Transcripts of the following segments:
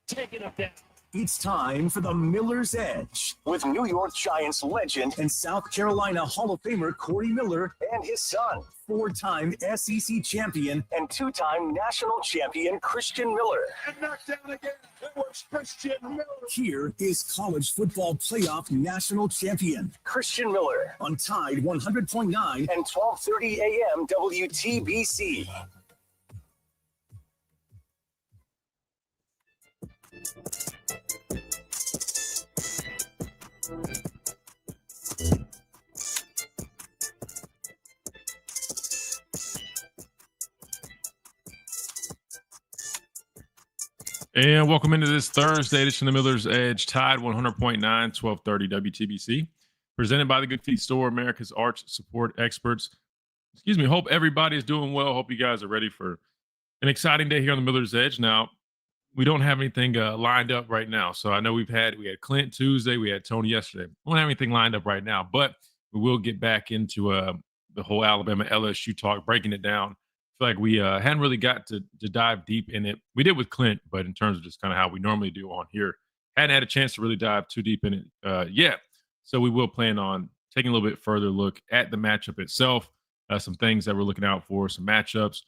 taking him down. It's time for the Miller's Edge with New York Giants legend and South Carolina Hall of Famer Corey Miller and his son, four-time SEC champion and two-time national champion Christian Miller. And knocked down again. It was Christian Miller. Here is college football playoff national champion Christian Miller on Tide 100.9 and 12:30 a.m. WTBC. And welcome into this Thursday edition of the Miller's Edge, Tide 100.9, 1230 WTBC, presented by the Good Feet Store, America's arch support experts. Hope everybody is doing well. Hope you guys are ready for an exciting day here on the Miller's Edge. Now, we don't have anything lined up right now. So I know we had Clint Tuesday, we had Tony yesterday. We don't have anything lined up right now, but we will get back into the whole Alabama LSU talk, breaking it down. I feel like we hadn't really got to dive deep in it. We did with Clint, but in terms of just kind of how we normally do on here, hadn't had a chance to really dive too deep in it yet. So we will plan on taking a little bit further look at the matchup itself, some things that we're looking out for, some matchups,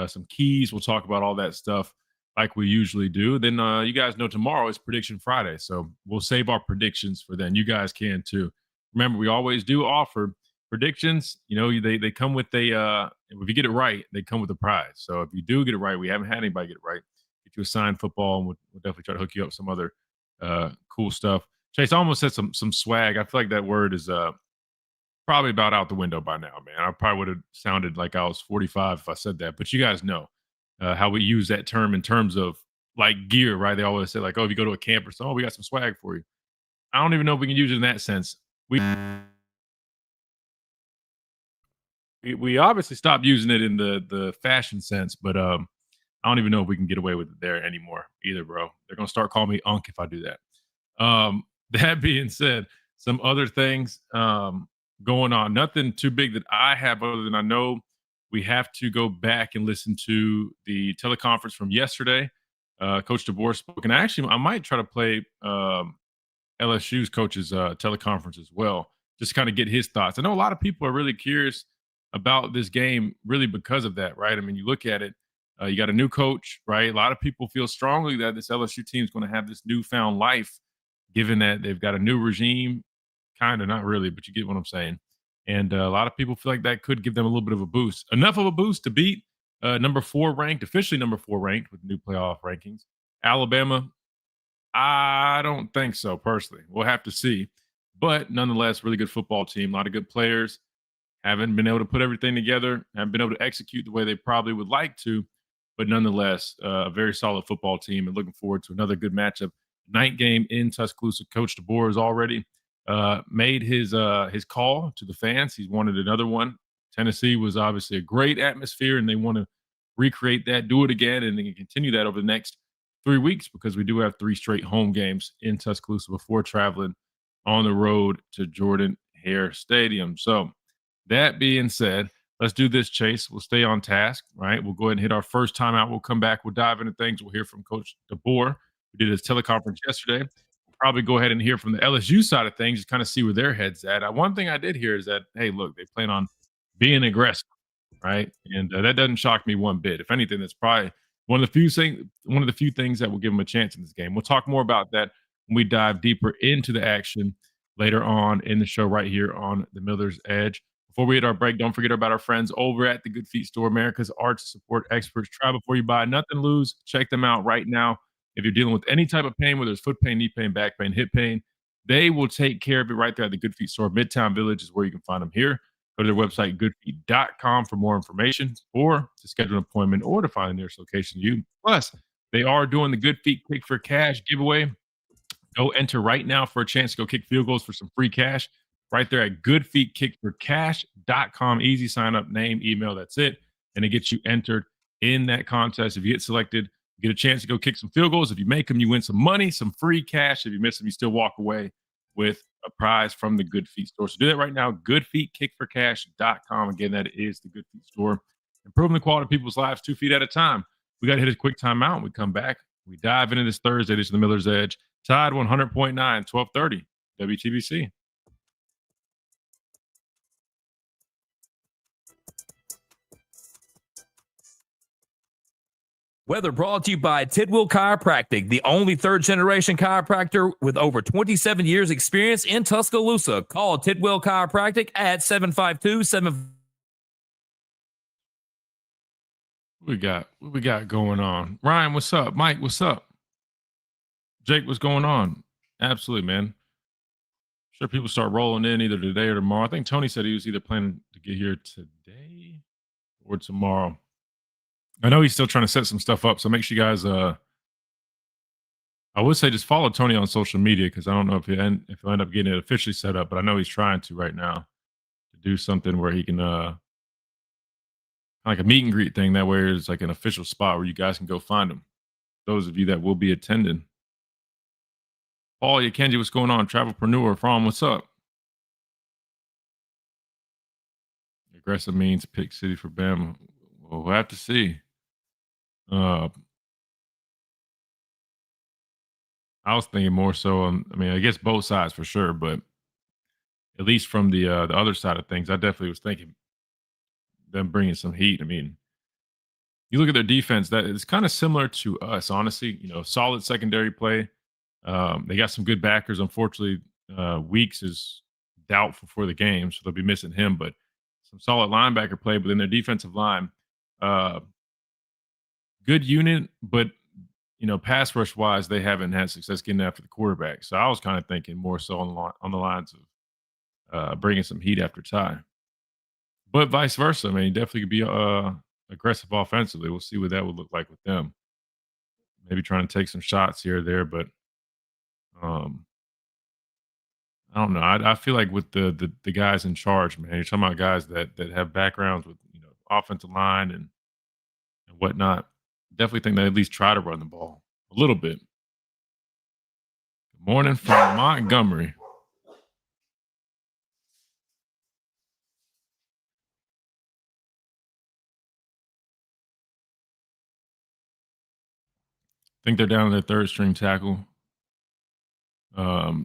some keys. We'll talk about all that stuff like we usually do. Then you guys know tomorrow is Prediction Friday, so we'll save our predictions for then. You guys can too. Remember, we always do offer predictions. You know, they come with if you get it right, they come with a prize. So if you do get it right, we haven't had anybody get it right, get you a signed football, and we'll definitely try to hook you up some other cool stuff. Chase, I almost said some swag. I feel like that word is probably about out the window by now, man. I probably would have sounded like I was 45 if I said that, but you guys know how we use that term in terms of like gear, right? They always say like, oh, if you go to a camp or something, oh, we got some swag for you. I don't even know if we can use it in that sense. We obviously stopped using it in the fashion sense, but I don't even know if we can get away with it there anymore either, bro. They're going to start calling me Unk if I do that. That being said, some other things going on. Nothing too big that I have other than I know we have to go back and listen to the teleconference from yesterday. Coach DeBoer spoke, and I might try to play LSU's coach's teleconference as well, just kind of get his thoughts. I know a lot of people are really curious about this game really because of that, right? I mean, you look at it, you got a new coach, right? A lot of people feel strongly that this LSU team is going to have this newfound life, given that they've got a new regime. Kind of, not really, but you get what I'm saying. And a lot of people feel like that could give them a little bit of a boost. Enough of a boost to beat officially number 4 ranked with new playoff rankings. Alabama, I don't think so, personally. We'll have to see. But nonetheless, really good football team, a lot of good players. Haven't been able to put everything together, haven't been able to execute the way they probably would like to. But nonetheless, a very solid football team, and looking forward to another good matchup. Night game in Tuscaloosa. Coach DeBoer has already made his call to the fans. He's wanted another one. Tennessee was obviously a great atmosphere, and they want to recreate that, do it again, and then continue that over the next 3 weeks, because we do have 3 straight home games in Tuscaloosa before traveling on the road to Jordan-Hare Stadium. So that being said, let's do this, Chase. We'll stay on task, right? We'll go ahead and hit our first timeout. We'll come back. We'll dive into things. We'll hear from Coach DeBoer. We did his teleconference yesterday. We'll probably go ahead and hear from the LSU side of things, just kind of see where their head's at. One thing I did hear is that, hey, look, they plan on being aggressive, right? And that doesn't shock me one bit. If anything, that's probably one of the few things that will give them a chance in this game. We'll talk more about that when we dive deeper into the action later on in the show right here on the Miller's Edge. Before we hit our break, don't forget about our friends over at the Good Feet Store, America's arch support experts. Try before you buy, nothing to lose. Check them out right now. If you're dealing with any type of pain, whether it's foot pain, knee pain, back pain, hip pain, they will take care of it right there at the Good Feet Store. Midtown Village is where you can find them here. Go to their website, goodfeet.com, for more information or to schedule an appointment or to find the nearest location to you. Plus, they are doing the Good Feet Kick for Cash giveaway. Go enter right now for a chance to go kick field goals for some free cash right there at goodfeetkickforcash.com. Easy sign up, name, email, that's it. And it gets you entered in that contest. If you get selected, you get a chance to go kick some field goals. If you make them, you win some money, some free cash. If you miss them, you still walk away with a prize from the Good Feet Store. So do that right now, goodfeetkickforcash.com. Again, that is the Good Feet Store. Improving the quality of people's lives 2 feet at a time. We got to hit a quick timeout. When we come back, We dive into this Thursday edition of the Miller's Edge. Tide 100.9, 1230, WTBC. Weather brought to you by Tidwell Chiropractic, the only third-generation chiropractor with over 27 years experience in Tuscaloosa. Call Tidwell Chiropractic at 752-7... What we got going on? Ryan, what's up? Mike, what's up? Jake, what's going on? Absolutely, man. Sure, people start rolling in either today or tomorrow. I think Tony said he was either planning to get here today or tomorrow. I know he's still trying to set some stuff up, so make sure you guys I would say just follow Tony on social media, because I don't know if he'll end up getting it officially set up, but I know he's trying to right now to do something where he can like a meet and greet thing. That way it's like an official spot where you guys can go find him. Those of you that will be attending. Paul Yakenji, what's going on? Travelpreneur from, what's up? Aggressive means pick city for Bama. We'll have to see. I was thinking more so on, I mean, I guess both sides for sure, but at least from the other side of things, I definitely was thinking them bringing some heat. I mean, you look at their defense, that it's kind of similar to us, honestly. You know, solid secondary play. They got some good backers. Unfortunately, Weeks is doubtful for the game, so they'll be missing him. But some solid linebacker play. But then their defensive line, good unit, but you know, pass rush wise, they haven't had success getting after the quarterback. So I was kind of thinking more so on the lines of bringing some heat after Ty. But vice versa. I mean, definitely could be aggressive offensively. We'll see what that would look like with them. Maybe trying to take some shots here or there, but I don't know. I feel like with the guys in charge, man, you're talking about guys that have backgrounds with, you know, offensive line and whatnot. Definitely think they at least try to run the ball a little bit. Good morning from Montgomery. Think they're down to their third string tackle.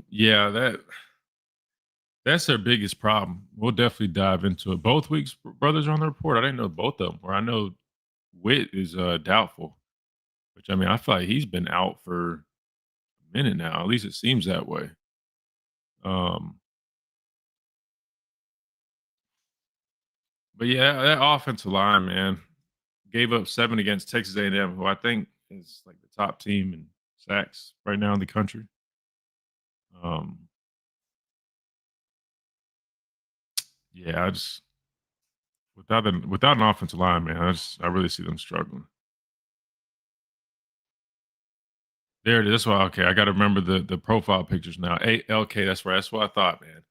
Yeah, that's their biggest problem. We'll definitely dive into it. Both Weeks brothers are on the report. I didn't know both of them were. I know Witt is doubtful, which, I mean, I feel like he's been out for a minute now. At least it seems that way. But yeah, that offensive line, man, gave up 7 against Texas A&M, who I think is like the top team in sacks right now in the country. Yeah, I just without an offensive line, man, I really see them struggling. There it is. That's why. Okay, I got to remember the profile pictures now. ALK. That's right. That's what I thought, man.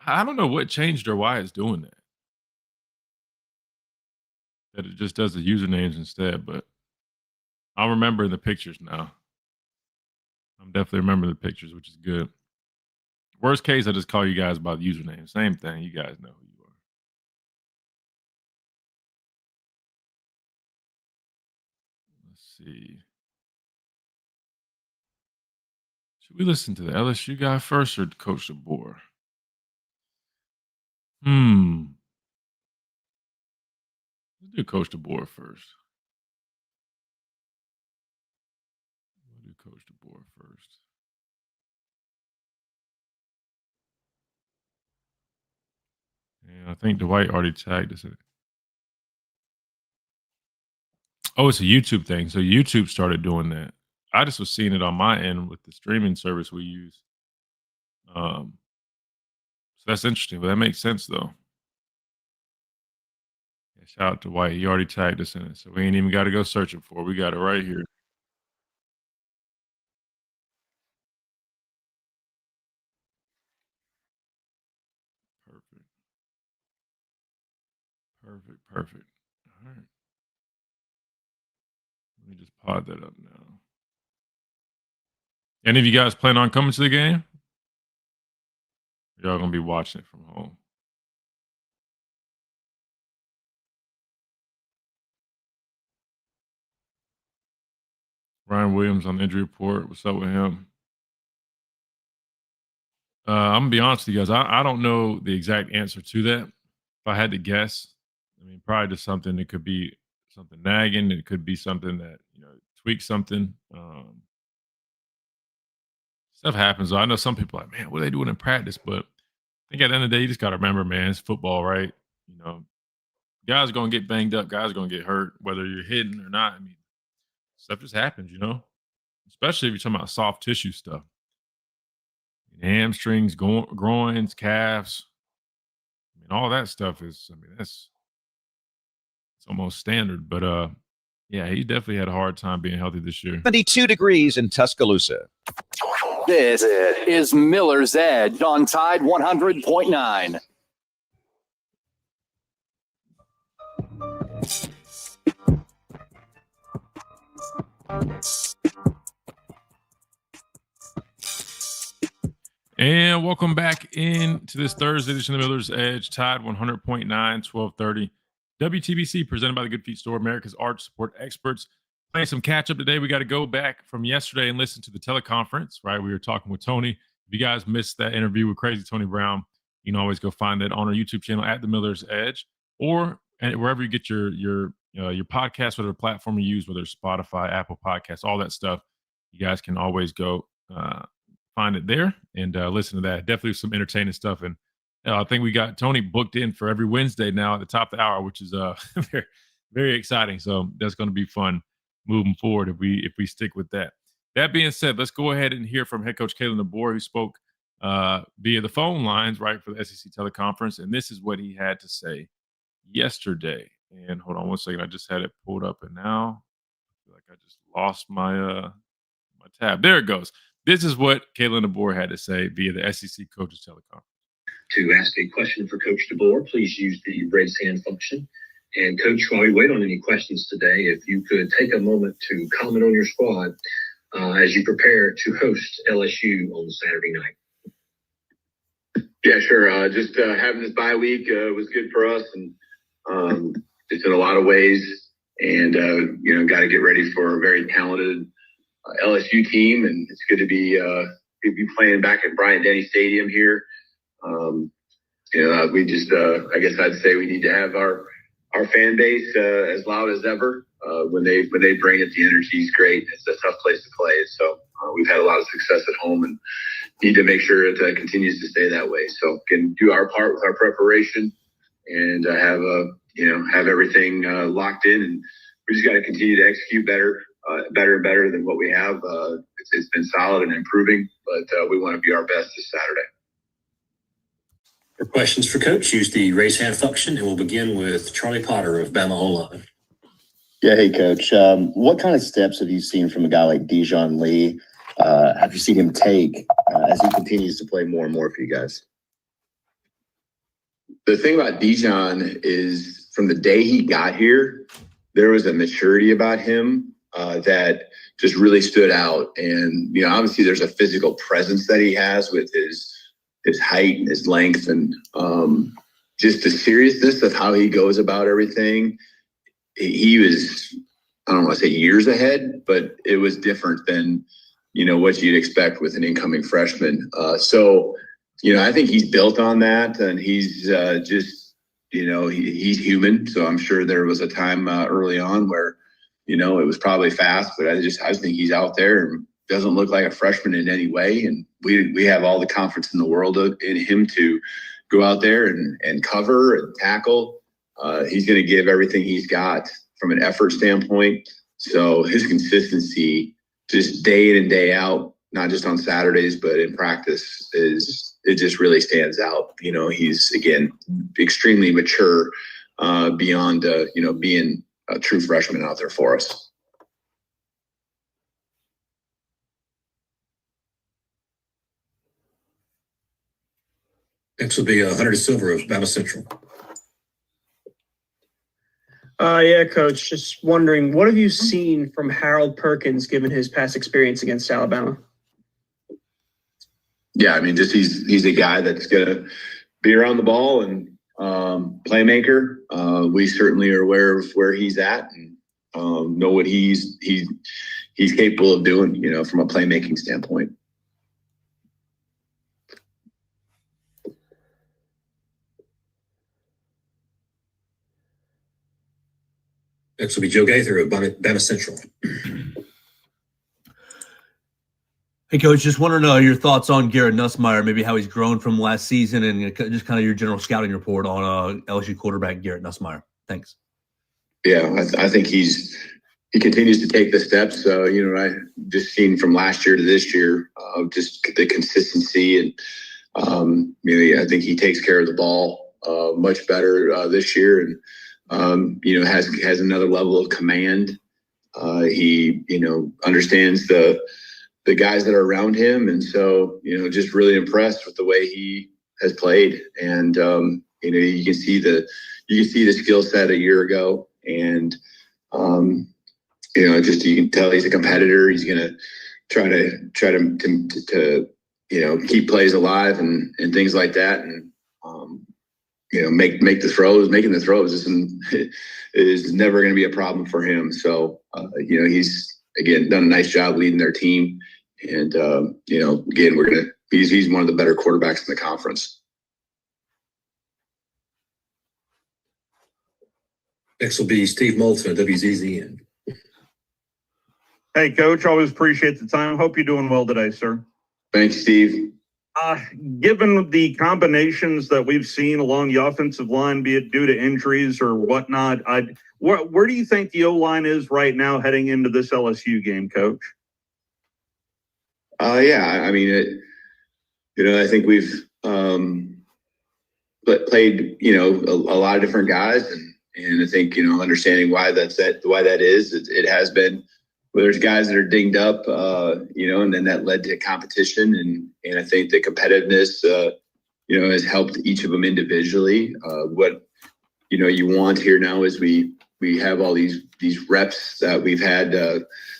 I don't know what changed or why it's doing that. That it just does the usernames instead, but I'll remember the pictures now. I'm definitely remembering the pictures, which is good. Worst case, I just call you guys by the username. Same thing. You guys know who you are. Let's see. Should we listen to the LSU guy first or Coach DeBoer? Let's do Coach DeBoer first. We'll do Coach DeBoer first. And I think Dwight already tagged us in it. Oh, it's a YouTube thing. So YouTube started doing that. I just was seeing it on my end with the streaming service we use. So that's interesting, but that makes sense though. Yeah, shout out to White. He already tagged us in it, so we ain't even got to go searching for it. We got it right here. Perfect. Perfect. Perfect. All right. Let me just pod that up now. Any of you guys plan on coming to the game? Y'all gonna be watching it from home. Brian Williams on the injury report. What's up with him? I'm gonna be honest with you guys. I don't know the exact answer to that. If I had to guess, I mean, probably just something that could be something nagging. It could be something that tweak something. Stuff happens. I know some people are like, man, what are they doing in practice? But I think at the end of the day, you just got to remember, man, it's football, right? Guys are gonna get banged up. Guys are gonna get hurt, whether you're hitting or not. I mean, stuff just happens, especially if you're talking about soft tissue stuff. Hamstrings, groins, calves. I mean, all that stuff is, it's almost standard. But yeah, he definitely had a hard time being healthy this year. 72 degrees in Tuscaloosa. This is Miller's Edge on Tide 100.9. And welcome back into this Thursday edition of Miller's Edge, Tide 100.9, 1230. WTBC presented by the Good Feet Store, America's Arch Support Experts. Playing some catch up today. We got to go back from yesterday and listen to the teleconference, right? We were talking with Tony. If you guys missed that interview with Crazy Tony Brown, you can always go find that on our YouTube channel at the Miller's Edge, or wherever you get your podcast, whatever platform you use, whether it's Spotify, Apple Podcasts, all that stuff. You guys can always go find it there and listen to that. Definitely some entertaining stuff. And I think we got Tony booked in for every Wednesday now at the top of the hour, which is very, very exciting. So that's going to be fun moving forward if we stick with that. That being said, let's go ahead and hear from head coach Kalen DeBoer, who spoke via the phone lines, right, for the SEC teleconference. And this is what he had to say yesterday. And hold on one second. I just had it pulled up, and now I feel like I just lost my my tab. There it goes. This is what Kalen DeBoer had to say via the SEC coaches teleconference. To ask a question for Coach DeBoer, please use the raise hand function. And Coach, while we wait on any questions today, if you could take a moment to comment on your squad as you prepare to host LSU on Saturday night. Yeah, sure. Just having this bye week was good for us, and just in a lot of ways. And got to get ready for a very talented LSU team, and it's good to be playing back at Bryant-Denny Stadium here. We just I guess I'd say we need to have our fan base as loud as ever. When they bring it, the energy is great. It's a tough place to play. So we've had a lot of success at home and need to make sure it continues to stay that way. So can do our part with our preparation and have everything locked in. And we just got to continue to execute better and better than what we have. It's been solid and improving, but we want to be our best this Saturday. For questions for Coach, use the raise hand function, and we'll begin with Charlie Potter of Bama O-Line. Yeah, hey, Coach. What kind of steps have you seen from a guy like Dijon Lee? Have you seen him take as he continues to play more and more for you guys? The thing about Dijon is from the day he got here, there was a maturity about him that just really stood out. And, obviously there's a physical presence that he has with his height and his length and just the seriousness of how he goes about everything. He was, I don't want to say years ahead, but it was different than, what you'd expect with an incoming freshman. So, I think he's built on that, and he's just, he's human. So I'm sure there was a time early on where, it was probably fast, but I just think he's out there and doesn't look like a freshman in any way. And we have all the confidence in the world in him to go out there and cover and tackle. He's going to give everything he's got from an effort standpoint. So his consistency just day in and day out, not just on Saturdays, but in practice it just really stands out. He's, again, extremely mature beyond, being a true freshman out there for us. Next will be Hunter Silver of Bama Central. Yeah, Coach. Just wondering, what have you seen from Harold Perkins given his past experience against Alabama? Yeah, just he's a guy that's gonna be around the ball and playmaker. We certainly are aware of where he's at and know what he's he's capable of doing, from a playmaking standpoint. Next will be Joe Gaither of Bama Central. Hey, Coach, just want to know your thoughts on Garrett Nussmeier, maybe how he's grown from last season, and just kind of your general scouting report on LSU quarterback Garrett Nussmeier. Thanks. Yeah, I think he continues to take the steps. I just seen from last year to this year, just the consistency, and I think he takes care of the ball much better this year, and has another level of command. He understands the guys that are around him, and so just really impressed with the way he has played. And you can see the skill set a year ago, and you can tell he's a competitor. He's going to try to keep plays alive and things like that, and make the throws. Making the throws is never going to be a problem for him. So he's again done a nice job leading their team, and again he's one of the better quarterbacks in the conference. Next will be Steve Moulton of WZZN. Hey, Coach, always appreciate the time. Hope you're doing well today, sir. Thanks, Steve. Given the combinations that we've seen along the offensive line, be it due to injuries or whatnot, where do you think the O-line is right now heading into this LSU game, Coach? I mean, I think we've played, a lot of different guys, and I think, understanding why that is, it has been. Well, there's guys that are dinged up, and then that led to competition, and I think the competitiveness, has helped each of them individually. What you want here now is we have all these reps that we've had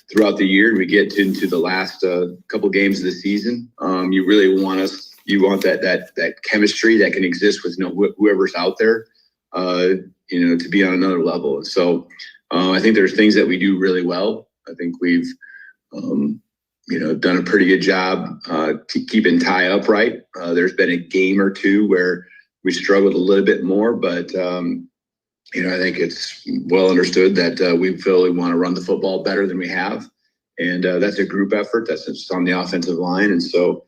throughout the year, and we get into the last couple games of the season. You really want that chemistry that can exist with whoever's out there, to be on another level. And so I think there's things that we do really well. I think we've, done a pretty good job keeping Ty upright. There's been a game or two where we struggled a little bit more, but I think it's well understood that we feel we want to run the football better than we have, and that's a group effort. That's just on the offensive line, and so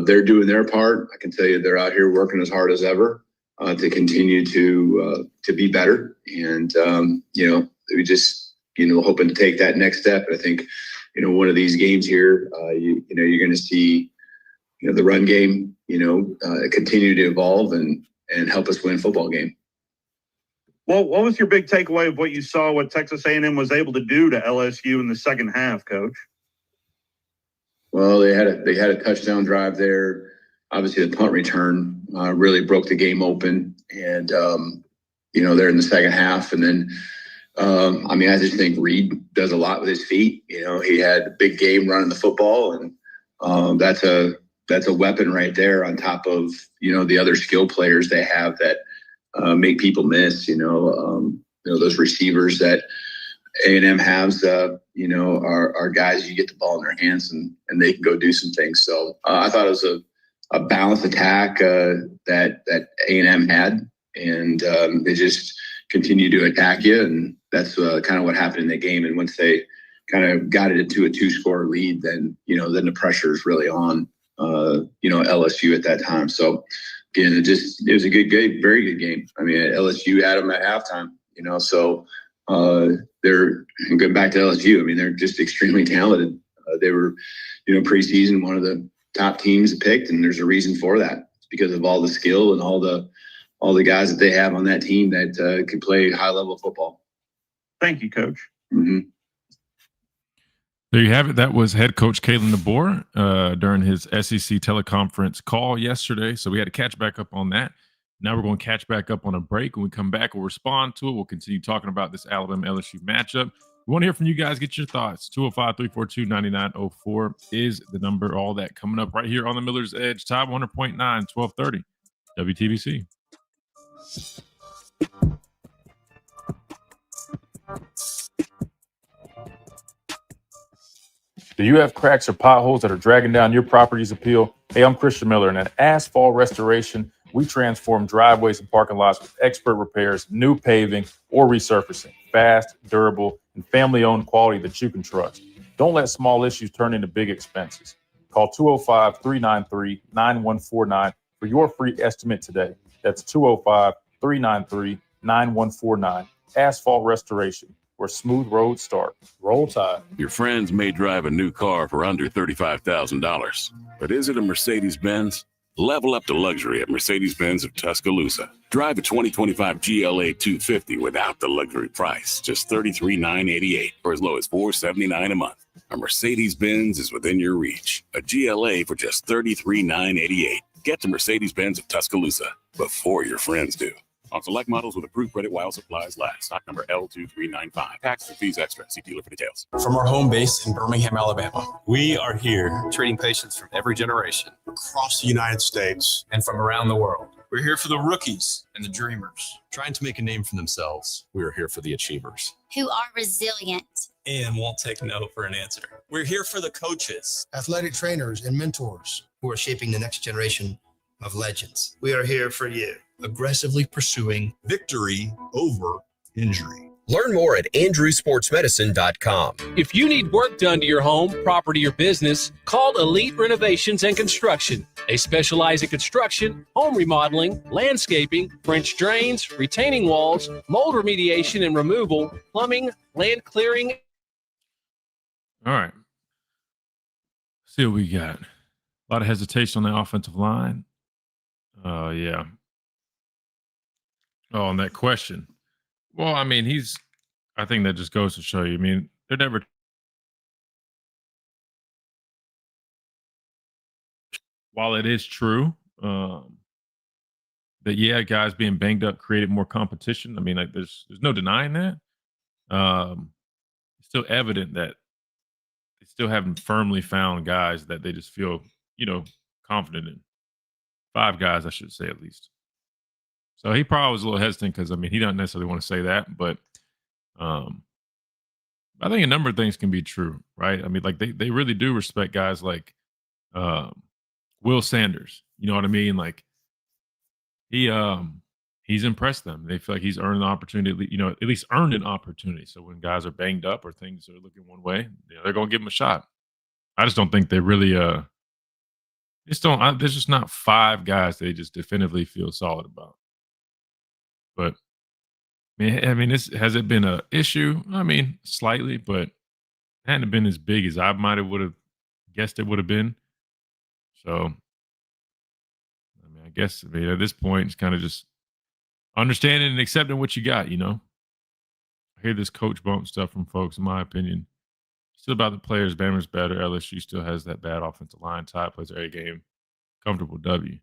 they're doing their part. I can tell you they're out here working as hard as ever to continue to be better, and we just. Hoping to take that next step. I think, one of these games here, you're going to see, the run game, continue to evolve and help us win a football game. Well, what was your big takeaway of what you saw, what Texas A&M was able to do to LSU in the second half, Coach? Well, they had a touchdown drive there. Obviously, the punt return really broke the game open, and they're in the second half, and then. I just think Reed does a lot with his feet. He had a big game running the football, and that's a weapon right there on top of, the other skill players they have that make people miss, those receivers that A&M has, are guys you get the ball in their hands and they can go do some things. So I thought it was a balanced attack that A&M had, and they just continue to attack you, and that's kind of what happened in the game. And once they kind of got it into a 2-score lead, then the pressure is really on LSU at that time. So again, it was a good game, very good game. I mean, LSU had them at halftime, so they're going back to LSU. I mean, they're just extremely talented. They were, preseason one of the top teams picked, and there's a reason for that. It's because of all the skill and all the guys that they have on that team that can play high level football. Thank you, Coach. Mm-hmm. There you have it. That was head coach Kalen DeBoer during his SEC teleconference call yesterday. So we had to catch back up on that. Now we're going to catch back up on a break. When we come back, we'll respond to it. We'll continue talking about this Alabama-LSU matchup. We want to hear from you guys. Get your thoughts. 205-342-9904 is the number. All that coming up right here on the Miller's Edge. Top 100.9, 1230, WTBC. Do you have cracks or potholes that are dragging down your property's appeal? Hey, I'm Christian Miller, and at Asphalt Restoration, we transform driveways and parking lots with expert repairs, new paving, or resurfacing. Fast, durable, and family-owned quality that you can trust. Don't let small issues turn into big expenses. Call 205-393-9149 for your free estimate today. That's 205-393-9149. Asphalt Restoration, where smooth roads start. Roll Tide. Your friends may drive a new car for under $35,000, but is it a Mercedes-Benz? Level up to luxury at Mercedes-Benz of Tuscaloosa. Drive a 2025 GLA 250 without the luxury price, just $33,988 or as low as $479 a month. A Mercedes-Benz is within your reach. A GLA for just $33,988. Get to Mercedes-Benz of Tuscaloosa before your friends do. On select models with approved credit while supplies last. Stock number L2395. Taxes and fees extra. See dealer for details. From our home base in Birmingham, Alabama, we are here treating patients from every generation across the United States and from around the world. We're here for the rookies And the dreamers, trying to make a name for themselves. we are here for the achievers. who are resilient. And won't take no for an answer. We're here for the coaches, athletic trainers, and mentors who are shaping the next generation of legends. We are here for you. aggressively pursuing victory over injury. Learn more at andrewsportsmedicine.com. If you need work done to your home, property, or business, call Elite Renovations and Construction. They specialize in construction, home remodeling, landscaping, French drains, retaining walls, mold remediation and removal, plumbing, land clearing. All right. See what we got. A lot of hesitation on the offensive line. Yeah. Oh, on that question. Well, I mean, I think that just goes to show you. I mean, they're never. While it is true that, yeah, guys being banged up created more competition. I mean, like, there's no denying that. It's still evident that they still haven't firmly found guys that they just feel, confident in. 5 guys, I should say, at least. So he probably was a little hesitant because, I mean, he doesn't necessarily want to say that, but I think a number of things can be true, right? I mean, like, they really do respect guys like Will Sanders. You know what I mean? Like, he's impressed them. They feel like he's earned an opportunity, at least earned an opportunity. So when guys are banged up or things are looking one way, they're going to give him a shot. I just don't think they really there's just not 5 guys they just definitively feel solid about. But I mean, has it been an issue? I mean, slightly, but it hadn't been as big as I would have guessed it would have been. So, I mean, at this point, it's kind of just understanding and accepting what you got. I hear this coach bump stuff from folks. In my opinion, still about the players. Bama's better. LSU still has that bad offensive line. Tide plays their A game. Comfortable W.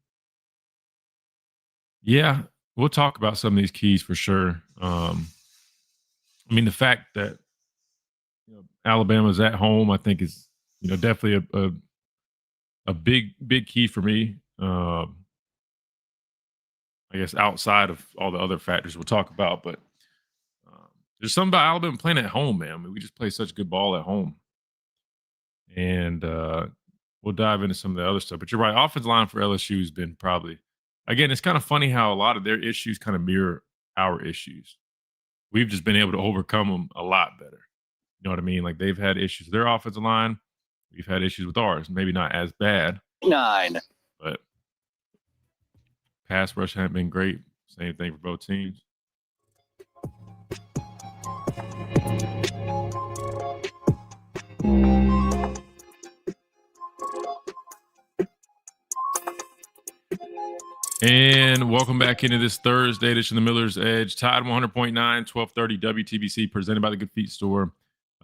Yeah. We'll talk about some of these keys for sure. I mean, the fact that Alabama's at home, I think, is definitely a big key for me. I guess outside of all the other factors we'll talk about, but there's something about Alabama playing at home, man. I mean, we just play such good ball at home, and we'll dive into some of the other stuff. But you're right, offensive line for LSU has been probably. Again, it's kind of funny how a lot of their issues kind of mirror our issues. We've just been able to overcome them a lot better. You know what I mean? Like, they've had issues with their offensive line. We've had issues with ours. Maybe not as bad. 9. But pass rush hasn't been great. Same thing for both teams. And welcome back into this Thursday edition of the Miller's Edge. Tide 100.9, 1230 WTBC, presented by the Good Feet Store,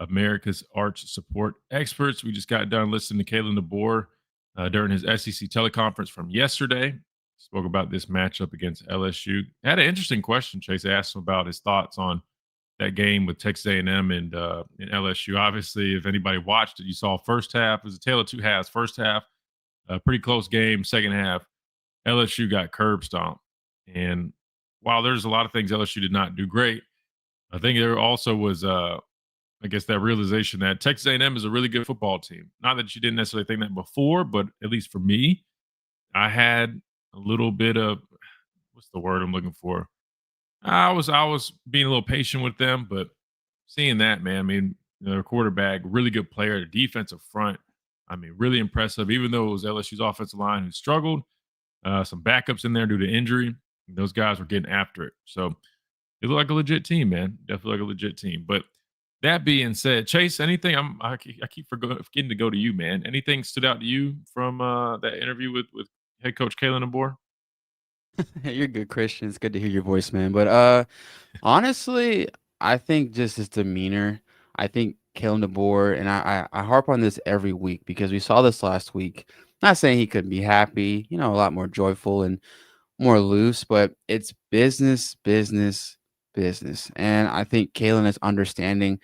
America's Arch Support Experts. We just got done listening to Kalen DeBoer during his SEC teleconference from yesterday. Spoke about this matchup against LSU. Had an interesting question, Chase. I asked him about his thoughts on that game with Texas A&M and LSU. Obviously, if anybody watched it, you saw first half. It was a tale of 2 halves. First half, a pretty close game. Second half, LSU got curb stomped. And while there's a lot of things LSU did not do great, I think there also was I guess, that realization that Texas A&M is a really good football team. Not that you didn't necessarily think that before, but at least for me, I had a little bit of, what's the word I'm looking for? I was being a little patient with them, but seeing that, man, I mean, their quarterback, really good player, the defensive front, I mean, really impressive. Even though it was LSU's offensive line who struggled, some backups in there due to injury, those guys were getting after it. So it looked like a legit team, man. Definitely like a legit team. But that being said, Chase, anything? I keep forgetting to go to you, man. Anything stood out to you from that interview with head coach Kalen DeBoer? You're good, Christian. It's good to hear your voice, man. But honestly, I think just his demeanor. I think Kalen DeBoer, and I harp on this every week because we saw this last week. Not saying he couldn't be happy, a lot more joyful and more loose, but it's business, business, business. And I think Kalen is understanding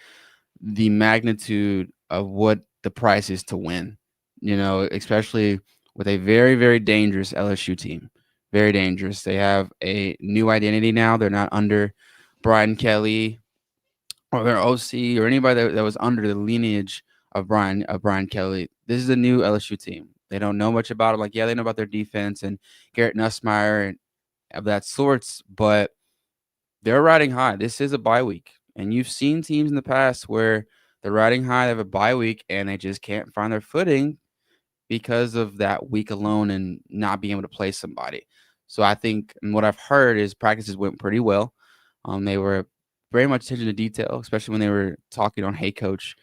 the magnitude of what the price is to win, especially with a very, very dangerous LSU team. Very dangerous. They have a new identity now. They're not under Brian Kelly or their OC or anybody that was under the lineage of Brian Kelly. This is a new LSU team. They don't know much about it. Like, yeah, they know about their defense and Garrett Nussmeier and of that sorts, but they're riding high. This is a bye week. And you've seen teams in the past where they're riding high, they have a bye week, and they just can't find their footing because of that week alone and not being able to play somebody. So I think, and what I've heard is practices went pretty well. They were very much attention to detail, especially when they were talking on Hey Coach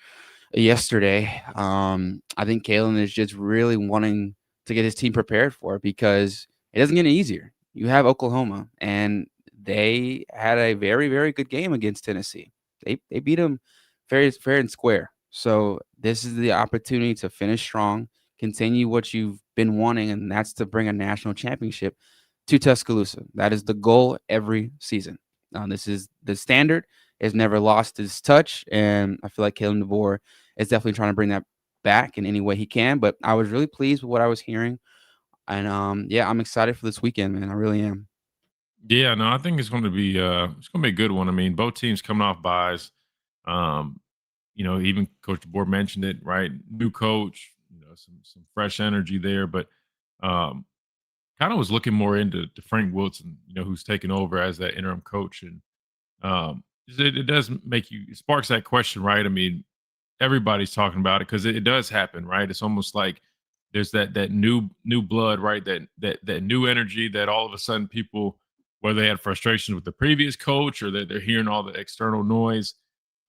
yesterday. I think Kalen is just really wanting to get his team prepared for it because it doesn't get any easier. You have Oklahoma, and they had a very, very good game against Tennessee. They beat them fair and square. So this is the opportunity to finish strong, continue what you've been wanting, and that's to bring a national championship to Tuscaloosa. That is the goal every season. This is the standard. Has never lost his touch, and I feel like Kalen DeBoer is definitely trying to bring that back in any way he can. But I was really pleased with what I was hearing, and yeah, I'm excited for this weekend, man. I really am. Yeah, no, I think it's going to be a good one. I mean, both teams coming off buys. Um, even Coach DeBoer mentioned it, right? New coach, some fresh energy there, but kind of was looking more into Frank Wilson, who's taken over as that interim coach, and it does it sparks that question, right? I mean, everybody's talking about it because it does happen, right? It's almost like there's that new blood, right? That new energy that all of a sudden people, whether they had frustrations with the previous coach or that they're hearing all the external noise.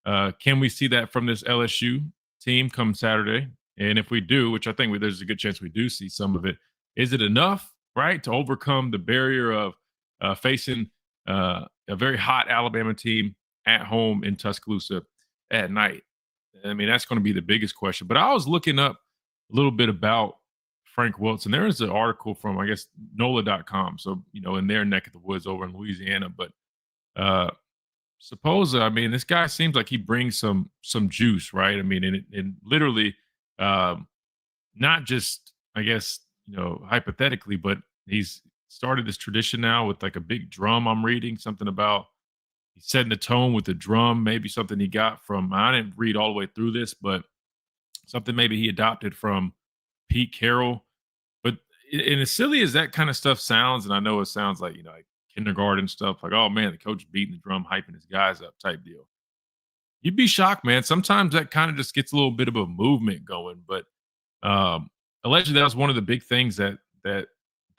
Can we see that from this LSU team come Saturday? And if we do, which I think there's a good chance we do see some of it, is it enough, right, to overcome the barrier of facing a very hot Alabama team at home in Tuscaloosa at night? I mean, that's going to be the biggest question. But I was looking up a little bit about Frank Wilson. There is an article from, I guess, NOLA.com. So, in their neck of the woods over in Louisiana. But I mean, this guy seems like he brings some juice, right? I mean, and literally, not just, I guess, hypothetically, but he's started this tradition now with like a big drum. I'm reading something about he's setting the tone with the drum, maybe something he got from, I didn't read all the way through this, but something maybe he adopted from Pete Carroll. But and as silly as that kind of stuff sounds, and I know it sounds like, like kindergarten stuff, like, oh man, the coach beating the drum, hyping his guys up type deal. You'd be shocked, man. Sometimes that kind of just gets a little bit of a movement going. But allegedly that was one of the big things that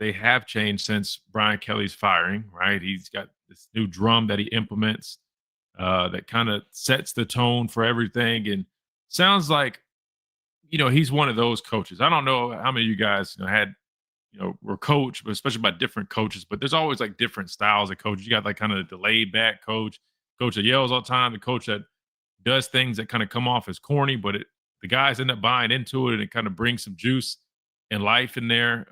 they have changed since Brian Kelly's firing, right? He's got this new drum that he implements that kind of sets the tone for everything. And sounds like, he's one of those coaches. I don't know how many of you guys had, were coached, but especially by different coaches, but there's always like different styles of coaches. You got like kind of the laid back coach that yells all the time, the coach that does things that kind of come off as corny, but the guys end up buying into it and it kind of brings some juice and life in there.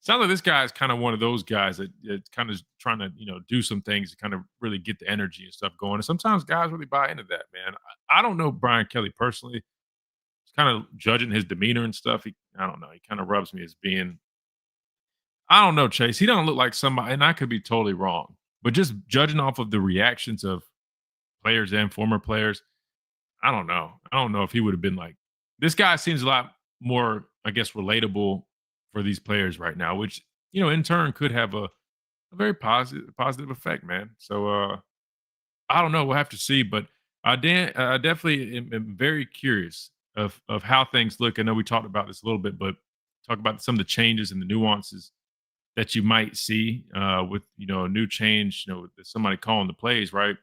Sounds like this guy is kind of one of those guys that's kind of trying to, do some things to kind of really get the energy and stuff going. And sometimes guys really buy into that, man. I don't know Brian Kelly personally. Kind of judging his demeanor and stuff. I don't know. He kind of rubs me as being, I don't know, Chase. He don't look like somebody, and I could be totally wrong, but just judging off of the reactions of players and former players, I don't know. I don't know if he would have been like this guy seems a lot more, I guess, relatable for these players right now, which, in turn could have a very positive effect, man. So I don't know. We'll have to see, but I definitely am very curious of how things look. I know we talked about this a little bit, but talk about some of the changes and the nuances that you might see with a new change. With somebody calling the plays, right?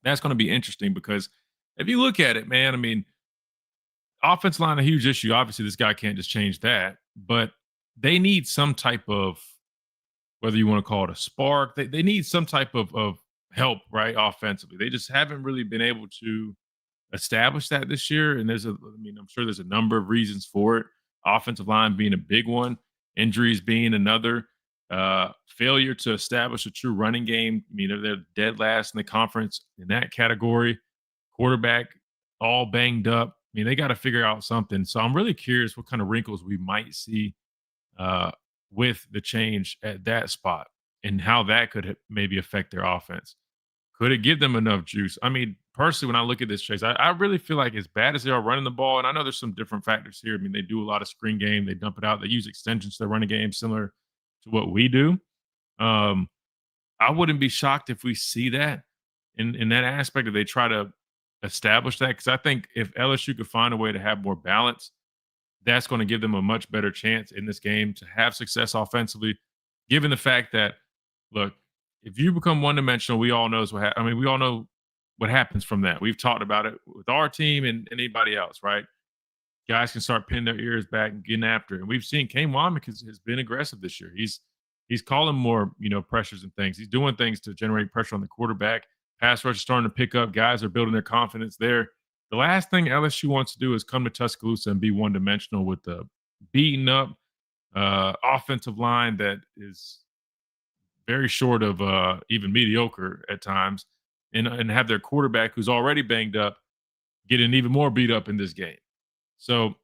That's going to be interesting because if you look at it, man, I mean, offensive line a huge issue. Obviously, this guy can't just change that, but they need some type of whether you want to call it a spark. They need some type of help, right? Offensively, they just haven't really been able to establish that this year. And I'm sure there's a number of reasons for it. Offensive line being a big one, injuries being another, failure to establish a true running game. They're dead last in the conference in that category. Quarterback all banged up. They got to figure out something. So I'm really curious what kind of wrinkles we might see with the change at that spot and how that could maybe affect their offense. Could it give them enough juice? Personally, when I look at this, Chase, I really feel like as bad as they are running the ball, and I know there's some different factors here. They do a lot of screen game. They dump it out. They use extensions to run a game similar to what we do. I wouldn't be shocked if we see that in that aspect, if they try to establish that, because I think if LSU could find a way to have more balance, that's going to give them a much better chance in this game to have success offensively, given the fact that, look, if you become one-dimensional, we all know we all know what happens from that. We've talked about it with our team and anybody else, right? Guys can start pinning their ears back and getting after it. And we've seen Kane Womack has been aggressive this year. He's calling more, pressures and things. He's doing things to generate pressure on the quarterback. Pass rush is starting to pick up. Guys are building their confidence there. The last thing LSU wants to do is come to Tuscaloosa and be one-dimensional with the beaten up offensive line that is very short of even mediocre at times, and have their quarterback who's already banged up getting even more beat up in this game. So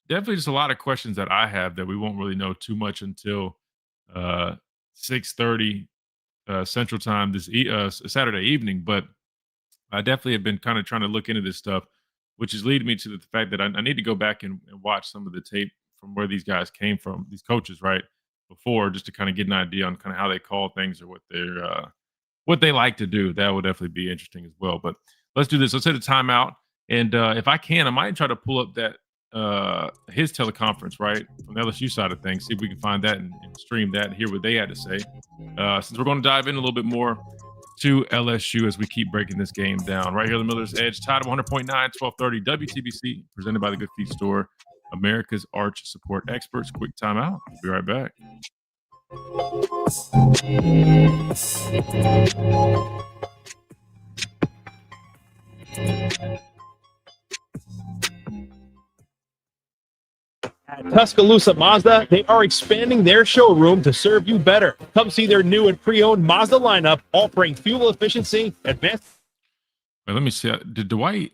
definitely just a lot of questions that I have that we won't really know too much until 6:30 Central Time this Saturday evening. But I definitely have been kind of trying to look into this stuff, which is leading me to the fact that I need to go back and watch some of the tape from where these guys came from, these coaches, right, before, just to kind of get an idea on kind of how they call things or what they like to do. That would definitely be interesting as well. But let's do this. Let's hit a timeout. And if I can, I might try to pull up that his teleconference, right, from the LSU side of things, see if we can find that and stream that and hear what they had to say. Since we're going to dive in a little bit more to LSU as we keep breaking this game down. Right here, the Miller's Edge, Tide 100.9, 1230 WTBC, presented by the Good Feet Store, America's arch support experts. Quick timeout. I'll be right back. At Tuscaloosa Mazda, they are expanding their showroom to serve you better. Come see their new and pre-owned Mazda lineup, offering fuel efficiency, advanced. Wait, let me see. Did Dwight?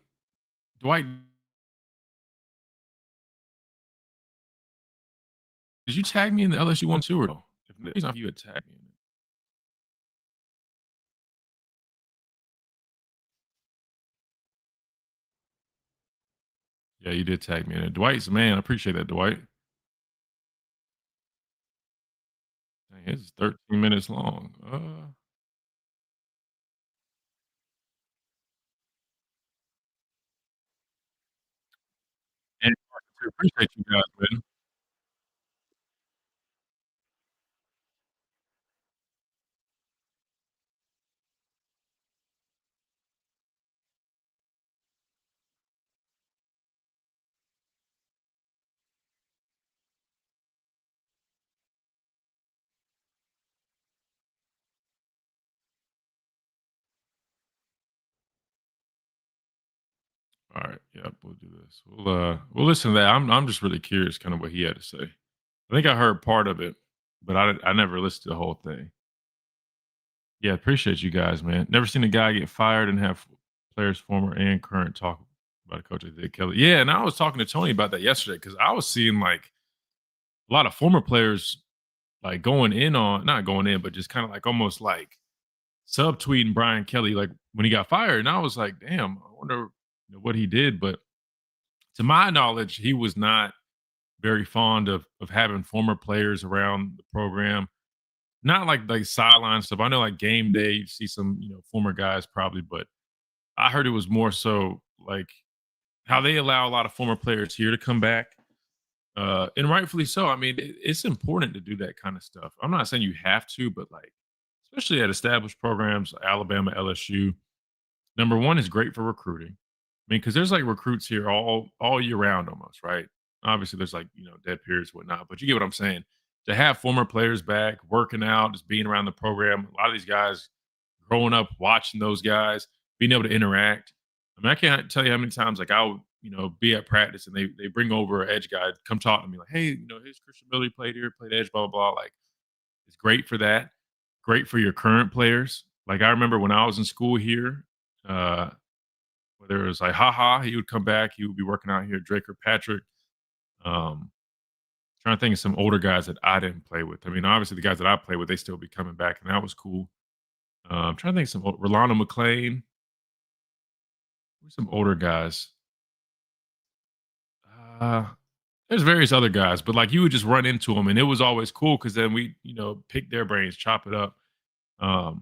Did you tag me in the LSU one too, or no? If you had tagged me in it. Yeah, you did tag me in it. Dwight's the man. I appreciate that, Dwight. Dang, it's 13 minutes long. And I appreciate you guys, man. All right, yep, we'll do this. We'll listen to that. I'm just really curious, kind of what he had to say. I think I heard part of it, but I never listened to the whole thing. Yeah, appreciate you guys, man. Never seen a guy get fired and have players, former and current, talk about a coach like Dick Kelly. Yeah, and I was talking to Tony about that yesterday because I was seeing like a lot of former players like going in on, not going in, but just kind of like almost like subtweeting Brian Kelly like when he got fired. And I was like, damn, I wonder what he did. But to my knowledge, he was not very fond of having former players around the program. Not like sideline stuff. I know like game day, you see some former guys probably, but I heard it was more so like how they allow a lot of former players here to come back. And rightfully so. I mean, it's important to do that kind of stuff. I'm not saying you have to, but like, especially at established programs, Alabama, LSU, number one is great for recruiting. I mean, because there's like recruits here all year round almost, right? Obviously, there's like, dead periods, whatnot, but you get what I'm saying. To have former players back, working out, just being around the program, a lot of these guys growing up, watching those guys, being able to interact. I mean, I can't tell you how many times like I'll, be at practice and they bring over an edge guy, come talk to me like, hey, here's Christian Miller, played here, played edge, blah, blah, blah. Like, it's great for that. Great for your current players. Like, I remember when I was in school here, whether it was like, he would come back, he would be working out here, Drake or Patrick. Trying to think of some older guys that I didn't play with. I mean, obviously the guys that I played with, they still be coming back, and that was cool. I'm trying to think of some Rolando McClain. Who's some older guys? There's various other guys, but like you would just run into them, and it was always cool because then we, pick their brains, chop it up. I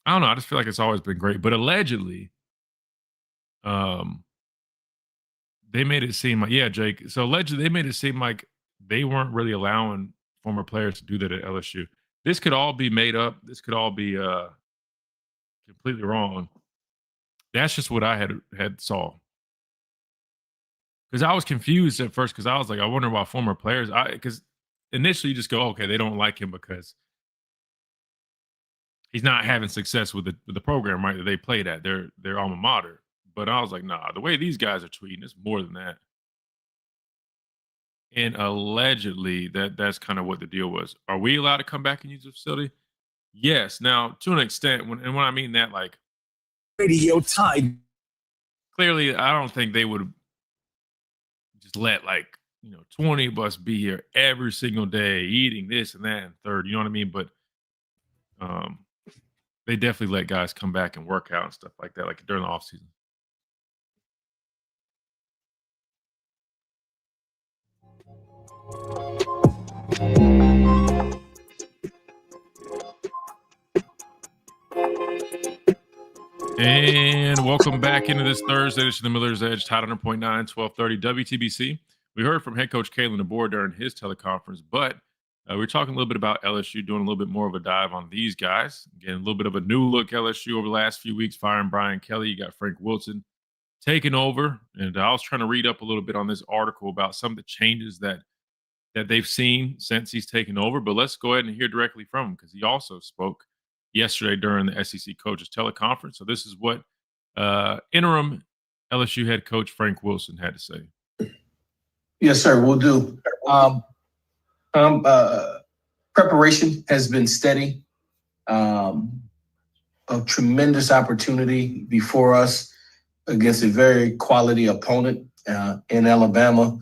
don't know. I just feel like it's always been great. But allegedly, they made it seem like, yeah, Jake. So allegedly, they made it seem like they weren't really allowing former players to do that at LSU. This could all be made up. This could all be completely wrong. That's just what I had saw. Because I was confused at first because I was like, I wonder why former players. Because initially you just go, okay, they don't like him because he's not having success with the program, right? That they played at their alma mater. But I was like, nah, the way these guys are tweeting, it's more than that. And allegedly, that's kind of what the deal was. Are we allowed to come back and use the facility? Yes. Now, to an extent, when I mean that, like Radio Tide. Clearly, I don't think they would just let 20 of us be here every single day eating this and that and third. You know what I mean? But they definitely let guys come back and work out and stuff like that, like during the off season. And welcome back into this Thursday edition of the Miller's Edge, Tide 100.9, 1230 WTBC. We heard from head coach Kalen DeBoer during his teleconference, but we're talking a little bit about LSU, doing a little bit more of a dive on these guys. Again, a little bit of a new look LSU over the last few weeks, firing Brian Kelly. You got Frank Wilson taking over. And I was trying to read up a little bit on this article about some of the changes that they've seen since he's taken over. But let's go ahead and hear directly from him because he also spoke yesterday during the SEC coaches teleconference. So this is what interim LSU head coach Frank Wilson had to say. Yes, sir. We'll do. Preparation has been steady. A tremendous opportunity before us against a very quality opponent in Alabama.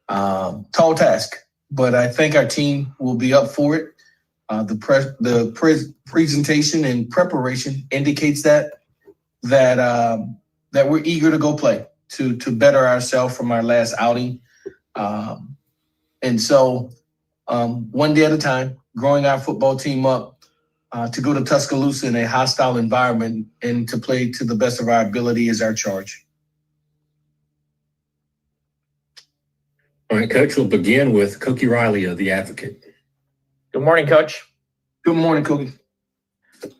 Tall task, but I think our team will be up for it. The presentation and preparation indicates that we're eager to go play to better ourselves from our last outing. And so one day at a time, growing our football team up to go to Tuscaloosa in a hostile environment and to play to the best of our ability is our charge. All right, Coach, we'll begin with Cookie Riley of The Advocate. Good morning, Coach. Good morning, Cookie.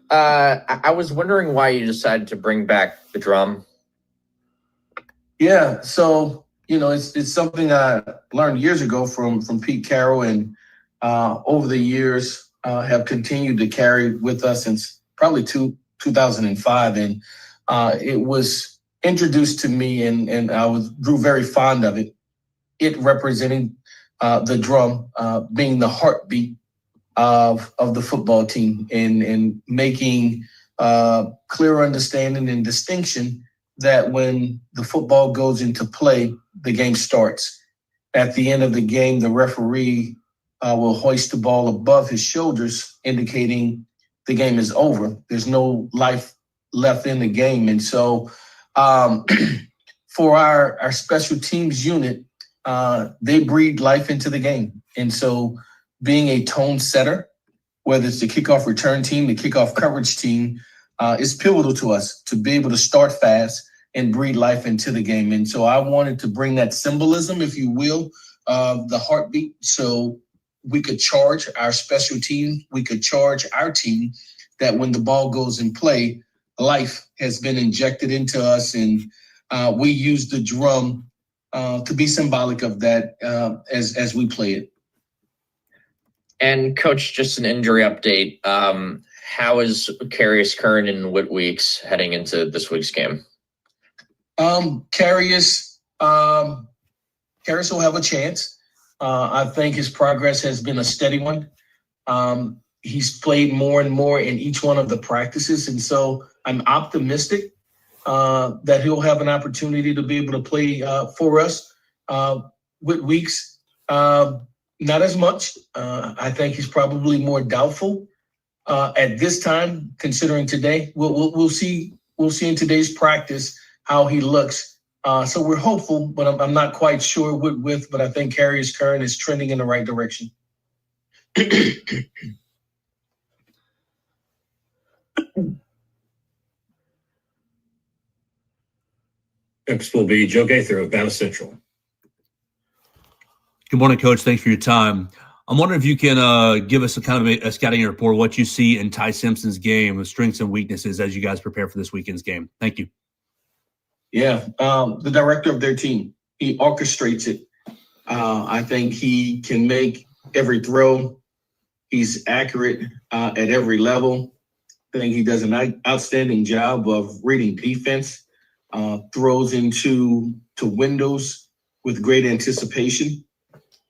I was wondering why you decided to bring back the drum. Yeah, so it's something I learned years ago from Pete Carroll, and over the years have continued to carry with us since probably 2005. And it was introduced to me, and I grew very fond of it. It representing the drum being the heartbeat of the football team, and making clear understanding and distinction that when the football goes into play, the game starts. At the end of the game, the referee will hoist the ball above his shoulders, indicating the game is over. There's no life left in the game. And so For our special teams unit, they breathe life into the game. And so being a tone setter, whether it's the kickoff return team, the kickoff coverage team, is pivotal to us to be able to start fast and breathe life into the game. And so I wanted to bring that symbolism, if you will, of the heartbeat. So we could charge our special team, we could charge our team that when the ball goes in play, life has been injected into us. And we use the drum to be symbolic of that as we play it. And Coach, just an injury update. How is Carius Curran and Whit Weeks heading into this week's game? Carius will have a chance. I think his progress has been a steady one. He's played more and more in each one of the practices. And so I'm optimistic that he'll have an opportunity to be able to play for us. With Weeks, not as much. I think he's probably more doubtful at this time, considering today. We'll see in today's practice how he looks. So we're hopeful, but I'm not quite sure but I think Carius Curran is trending in the right direction. Next will be Joe Gaither of Bama Central. Good morning, Coach. Thanks for your time. I'm wondering if you can give us a kind of a scouting report, what you see in Ty Simpson's game, the strengths and weaknesses as you guys prepare for this weekend's game. Thank you. Yeah, the director of their team, he orchestrates it. I think he can make every throw. He's accurate at every level. I think he does an outstanding job of reading defense, throws into windows with great anticipation,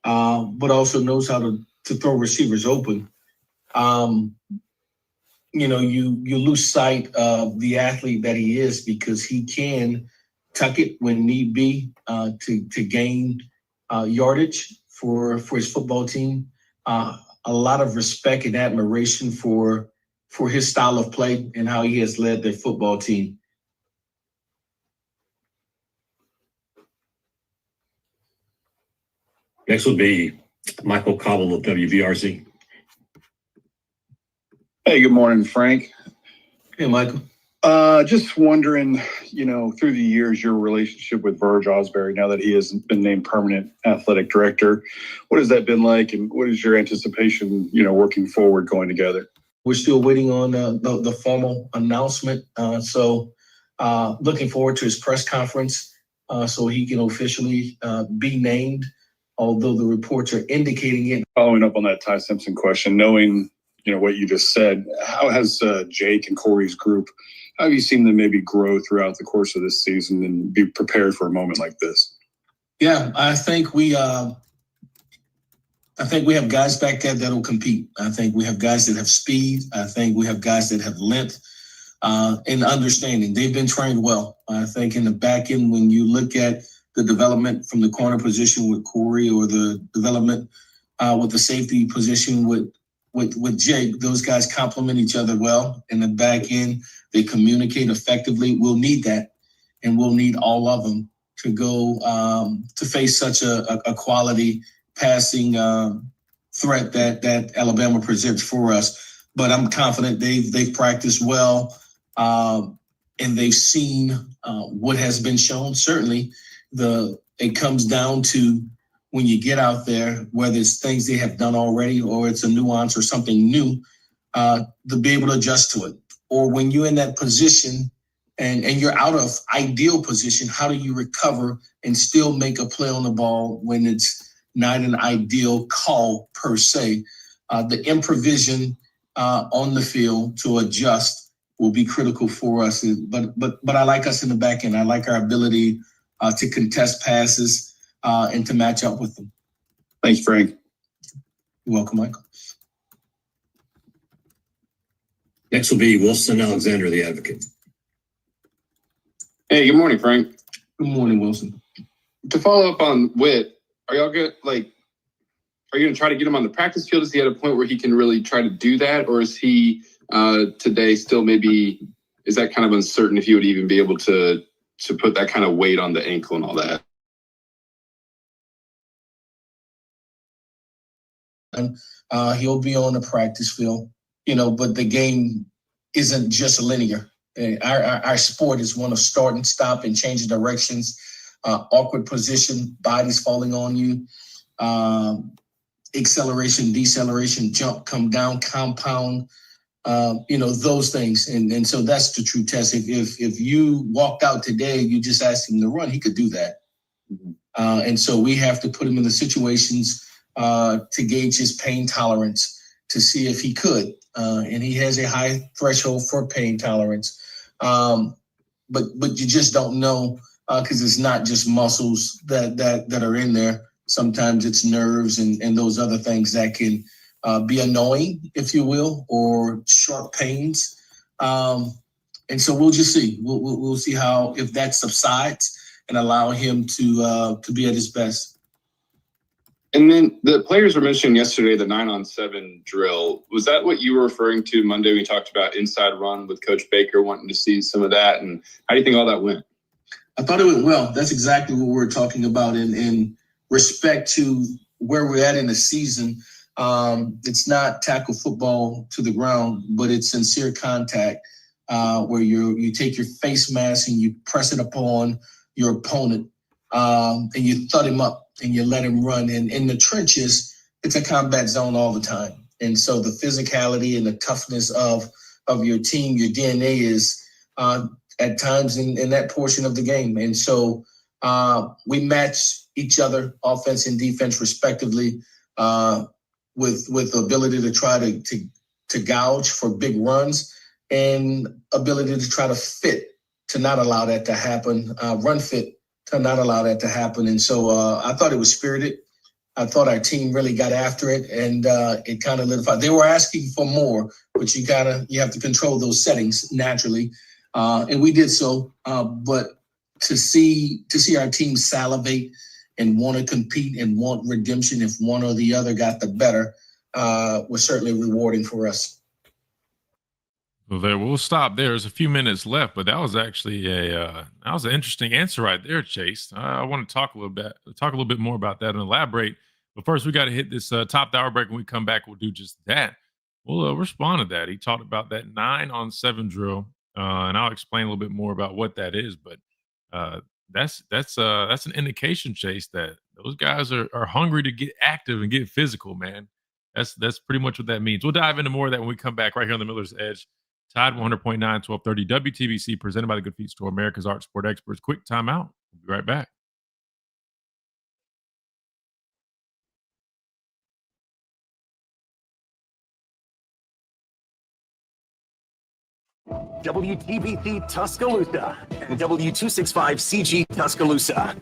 but also knows how to throw receivers open. You lose sight of the athlete that he is because he can tuck it when need be to gain yardage for his football team. A lot of respect and admiration for his style of play and how he has led their football team. Next will be Michael Cobble of WBRZ. Hey, good morning, Frank. Hey, Michael. Just wondering, through the years, your relationship with Verge Osbury, now that he has been named permanent athletic director, what has that been like, and what is your anticipation, working forward, going together? We're still waiting on the formal announcement. So looking forward to his press conference so he can officially be named, although the reports are indicating it. Following up on that Ty Simpson question, knowing, what you just said, how has Jake and Corey's group, how have you seen them maybe grow throughout the course of this season and be prepared for a moment like this? Yeah, I think we have guys back there that will compete. I think we have guys that have speed. I think we have guys that have length and understanding. They've been trained well. I think in the back end, when you look at the development from the corner position with Corey or the development with the safety position with Jake, those guys complement each other well. In the back end, they communicate effectively. We'll need that, and we'll need all of them to go to face such a quality passing threat that Alabama presents for us. But I'm confident they've practiced well, and they've seen what has been shown. Certainly, it comes down to when you get out there, whether it's things they have done already or it's a nuance or something new, to be able to adjust to it. Or when you're in that position and you're out of ideal position, how do you recover and still make a play on the ball when it's not an ideal call per se? The improvisation on the field to adjust will be critical for us. But I like us in the back end. I like our ability to contest passes and to match up with them. Thanks, Frank. You're welcome, Michael. Next will be Wilson Alexander, the Advocate. Hey, good morning, Frank. Good morning, Wilson. To follow up on Whit, are y'all good? Are you going to try to get him on the practice field? Is he at a point where he can really try to do that? Or is he today still is that kind of uncertain if he would even be able to to put that kind of weight on the ankle and all that? He'll be on the practice field, but the game isn't just linear. Our sport is one of start and stop and changing directions, awkward position, bodies falling on you, acceleration, deceleration, jump, come down, compound, those things. And so that's the true test. If you walked out today, you just asked him to run, he could do that. And so we have to put him in the situations to gauge his pain tolerance to see if he could. And he has a high threshold for pain tolerance. But you just don't know because it's not just muscles that are in there. Sometimes it's nerves and those other things that can be annoying, if you will, or sharp pains. And so we'll just see. We'll see if that subsides and allow him to be at his best. And then the players were mentioning yesterday the 9-on-7 drill. Was that what you were referring to Monday? We talked about inside run with Coach Baker wanting to see some of that. And how do you think all that went? I thought it went well. That's exactly what we're talking about in respect to where we're at in the season. It's not tackle football to the ground, but it's sincere contact where you take your face mask and you press it upon your opponent and you thud him up and you let him run. And in the trenches, it's a combat zone all the time. And so the physicality and the toughness of your team, your DNA is at times in that portion of the game. And so we match each other, offense and defense respectively, with the ability to try to gouge for big runs and ability to try to fit to not allow that to happen, run fit to not allow that to happen. And so I thought it was spirited. I thought our team really got after it, and it kind of lit a fire. They were asking for more, but you have to control those settings naturally, and we did so. But to see our team salivate and want to compete and want redemption if one or the other got the better was certainly rewarding for us. Well, we'll stop there. There's a few minutes left, but that was actually that was an interesting answer right there, Chase. I want to talk a little bit more about that and elaborate. But first, we got to hit this top hour break. When we come back, we'll do just that. We'll respond to that. He talked about that 9-on-7 drill, and I'll explain a little bit more about what that is. But that's an indication, Chase, that those guys are hungry to get active and get physical, man. That's pretty much what that means. We'll dive into more of that when we come back right here on the Miller's Edge. Tide 100.9, 1230 WTBC, presented by the Good Feet Store, America's Art Sport Experts. Quick timeout. We'll be right back. WTBC Tuscaloosa and W265CG Tuscaloosa.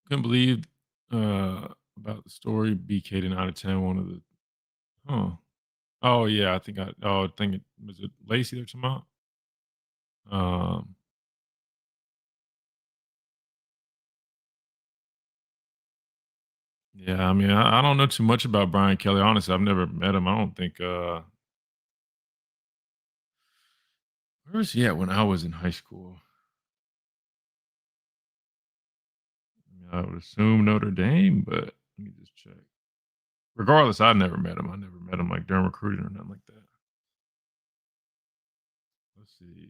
Couldn't believe about the story. BK to 9 out of 10. One of the oh yeah, I think it was it Lacey they're talking about. Yeah, I mean, I don't know too much about Brian Kelly. Honestly, I've never met him. I don't think where was he at when I was in high school? I would assume Notre Dame, but let me just check. Regardless, I've never met him. I never met him like during recruiting or nothing like that. Let's see.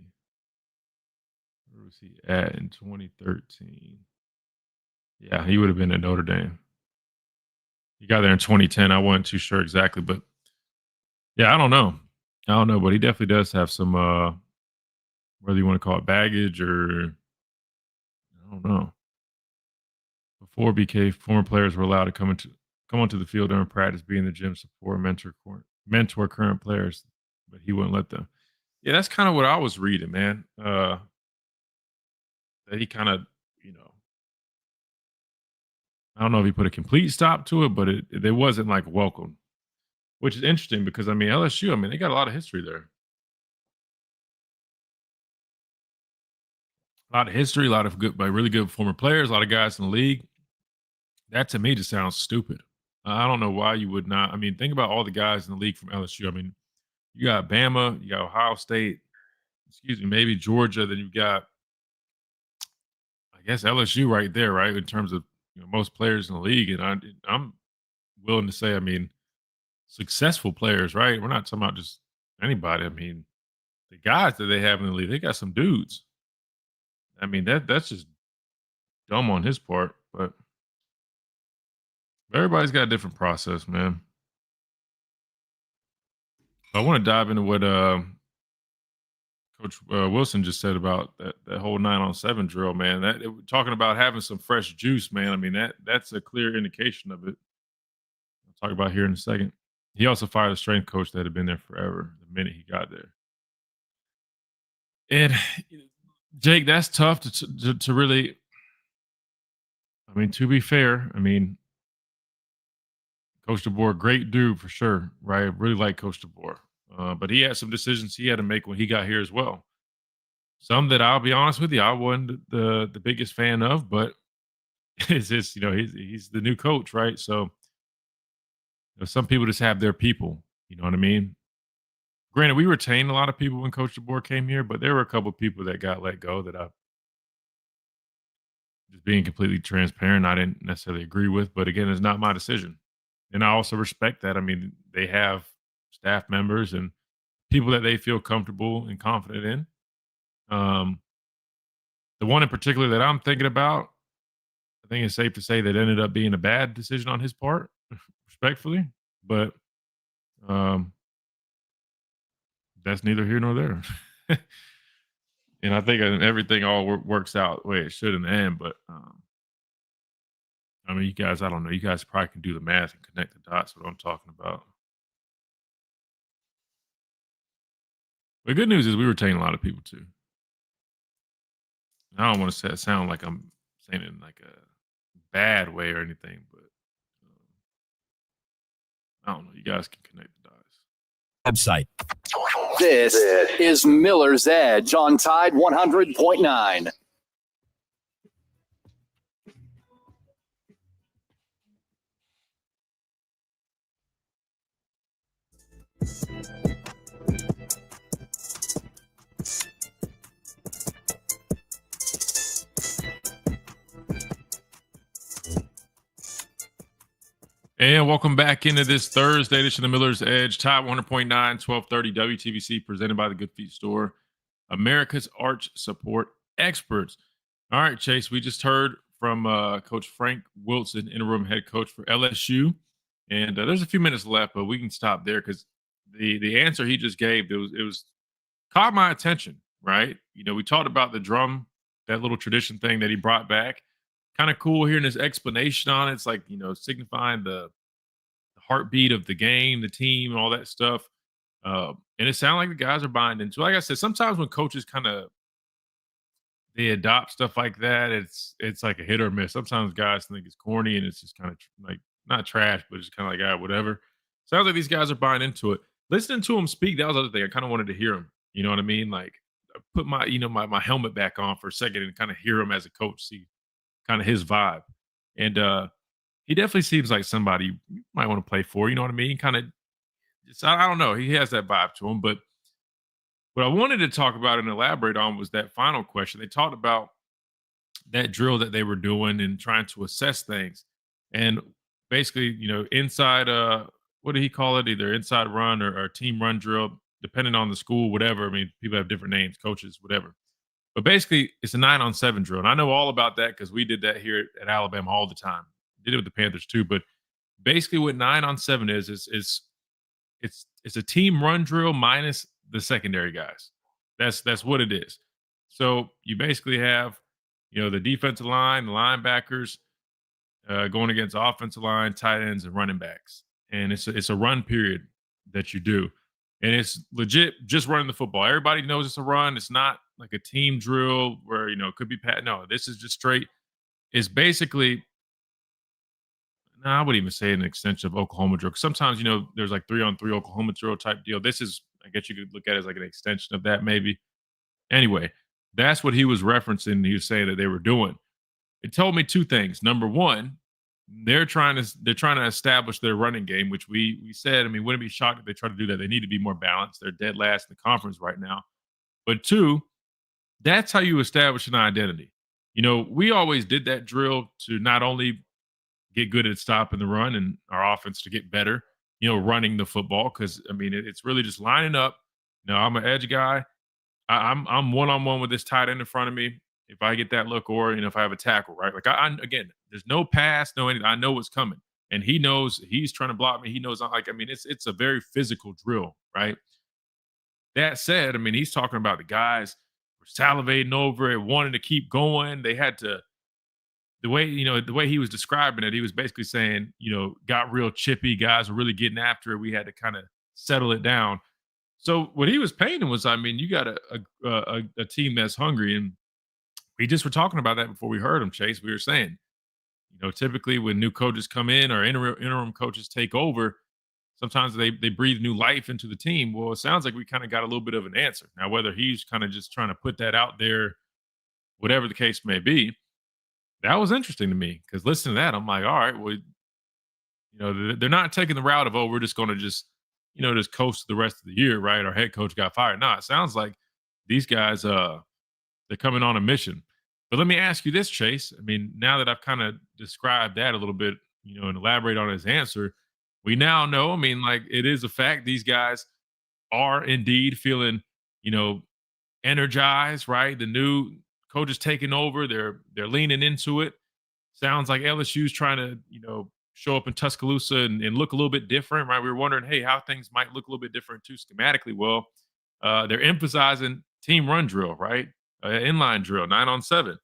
Where was he at in 2013? Yeah, he would have been at Notre Dame. He got there in 2010. I wasn't too sure exactly, but yeah, I don't know, but he definitely does have some, whether you want to call it baggage or I don't know. Before BK, former players were allowed to come onto the field during practice, be in the gym, support, mentor current players, but he wouldn't let them. Yeah, that's kind of what I was reading, man. That he kind of, I don't know if he put a complete stop to it, but it wasn't like welcome, which is interesting because I mean LSU, they got a lot of history there. A lot of history, a lot of good, really good former players, a lot of guys in the league. That to me just sounds stupid. I don't know why you would not. Think about all the guys in the league from LSU. You got Bama, you got Ohio State, maybe Georgia. Then you've got, I guess, LSU right there, right, in terms of most players in the league. And I'm willing to say, I mean, successful players, right? We're not talking about just anybody. I mean, the guys that they have in the league, they got some dudes. I mean, that's just dumb on his part, but everybody's got a different process, man. I want to dive into what Coach Wilson just said about that whole 9-on-7 drill, man. Talking about having some fresh juice, man. I mean, that's a clear indication of it. I'll talk about here in a second. He also fired a strength coach that had been there forever the minute he got there. And Jake, that's tough to really. I mean, to be fair, I mean, Coach DeBoer, great dude for sure, right? Really like Coach DeBoer. But he had some decisions he had to make when he got here as well. Some that I'll be honest with you, I wasn't the biggest fan of, but it's just, he's the new coach, right? So some people just have their people, you know what I mean? Granted, we retained a lot of people when Coach DeBoer came here, but there were a couple of people that got let go that I, just being completely transparent, I didn't necessarily agree with. But again, it's not my decision. And I also respect that. I mean, they have staff members and people that they feel comfortable and confident in. The one in particular that I'm thinking about, I think it's safe to say that ended up being a bad decision on his part, respectfully. But that's neither here nor there. And I think everything all works out the way it should in the end. But I mean, you guys, I don't know. You guys probably can do the math and connect the dots. What I'm talking about. The good news is we retain a lot of people too. I don't want to sound like I'm saying it in like a bad way or anything, but I don't know. You guys can connect the dots. Website. This is Miller's Edge on Tide 100.9. And welcome back into this Thursday edition of Miller's Edge, Tide 100.9, 1230 WTVC, presented by the Good Feet Store, America's Arch Support Experts. All right, Chase, we just heard from Coach Frank Wilson, interim head coach for LSU. And there's a few minutes left, but we can stop there because the answer he just gave, it was caught my attention, right? We talked about the drum, that little tradition thing that he brought back. Kind of cool hearing his explanation on it. It's like, signifying the heartbeat of the game, the team, and all that stuff. And it sounds like the guys are buying into. Like I said, sometimes when coaches they adopt stuff like that, it's like a hit or miss. Sometimes guys think it's corny and it's just kind of like not trash, but it's kind of like, whatever. Sounds like these guys are buying into it. Listening to him speak, that was the other thing. I kind of wanted to hear him. You know what I mean? Like put my, my helmet back on for a second and kind of hear him as a coach, see kind of his vibe. And he definitely seems like somebody you might want to play for, you know what I mean? Kind of, I don't know. He has that vibe to him. But what I wanted to talk about and elaborate on was that final question. They talked about that drill that they were doing and trying to assess things. And basically, inside, what did he call it? Either inside run or team run drill, depending on the school, whatever. I mean, people have different names, coaches, whatever. But basically, it's a 9-on-7 drill. And I know all about that because we did that here at Alabama all the time. Did it with the Panthers too. But basically what 9-on-7 is it's a team run drill minus the secondary guys. That's what it is. So you basically have, the defensive line, the linebackers going against offensive line, tight ends, and running backs. And it's a run period that you do. And it's legit just running the football. Everybody knows it's a run. It's not like a team drill where, it could be pat. No, this is just straight. It's basically, I wouldn't even say an extension of Oklahoma drill. Sometimes, there's like 3-on-3 Oklahoma drill type deal. This is, I guess you could look at it as like an extension of that maybe. Anyway, that's what he was referencing. He was saying that they were doing. It told me two things. Number one, they're trying to establish their running game, which we said, wouldn't be shocked if they try to do that. They need to be more balanced. They're dead last in the conference right now. But two, that's how you establish an identity. We always did that drill to not only get good at stopping the run and our offense to get better, running the football. Because it's really just lining up. I'm an edge guy. I'm one on one with this tight end in front of me. If I get that look, or if I have a tackle, right? Like again, there's no pass, no anything. I know what's coming, and he knows he's trying to block me. He knows it's a very physical drill, right? That said, he's talking about the guys were salivating over it, wanting to keep going. They had to the way he was describing it, he was basically saying, got real chippy. Guys were really getting after it. We had to kind of settle it down. So what he was painting was, you got a team that's hungry, and we just were talking about that before we heard him, Chase. We were saying, typically when new coaches come in or interim coaches take over, sometimes they breathe new life into the team. Well, it sounds like we kind of got a little bit of an answer. Now, whether he's kind of just trying to put that out there, whatever the case may be, that was interesting to me, because listening to that, I'm like, all right, well, they're not taking the route of, oh, we're just going to just coast the rest of the year, right? Our head coach got fired. No, it sounds like these guys, they're coming on a mission. But let me ask you this, Chase. Now that I've kind of described that a little bit, and elaborate on his answer, we now know, it is a fact these guys are indeed feeling, energized, right? The new coach is taking over. They're leaning into it. Sounds like LSU's trying to, show up in Tuscaloosa and look a little bit different, right? We were wondering, hey, how things might look a little bit different too schematically. Well, they're emphasizing team run drill, right? Inline drill, 9-on-7.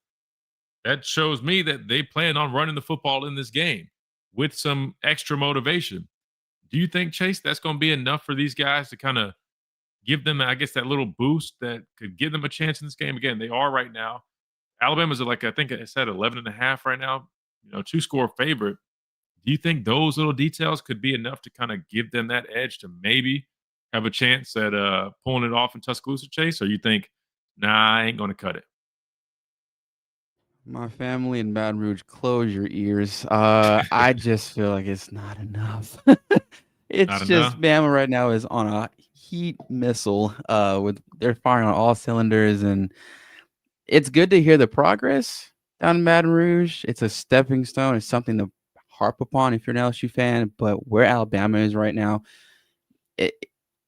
That shows me that they plan on running the football in this game with some extra motivation. Do you think, Chase, that's going to be enough for these guys to kind of give them, I guess, that little boost that could give them a chance in this game? Again, they are right now. Alabama's I think I said 11.5 right now, 2-score favorite. Do you think those little details could be enough to kind of give them that edge to maybe have a chance at pulling it off in Tuscaloosa, Chase? Or you think, nah, I ain't going to cut it? My family in Baton Rouge, close your ears. I just feel like it's not enough. It's Not just enough? Bama right now is on a heat missile. They're firing on all cylinders, and it's good to hear the progress down in Baton Rouge. It's a stepping stone. It's something to harp upon if you're an LSU fan. But where Alabama is right now, it,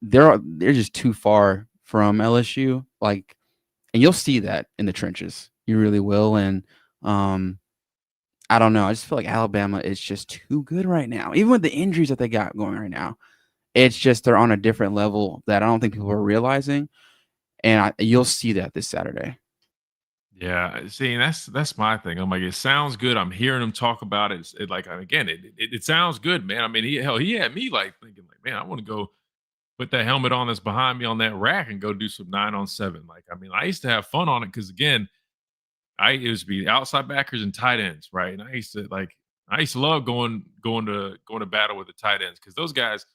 they're just too far from LSU. And you'll see that in the trenches. You really will. And I don't know. I just feel like Alabama is just too good right now. Even with the injuries that they got going right now, it's just they're on a different level that I don't think people are realizing. And you'll see that this Saturday. Yeah, see, that's my thing. I'm like, it sounds good. I'm hearing him talk about it. It sounds good, man. He had me thinking, man, I want to go put that helmet on that's behind me on that rack and go do some 9-on-7. I used to have fun on it because, again, it used to be outside backers and tight ends, right? And I used to love going to battle with the tight ends, because those guys,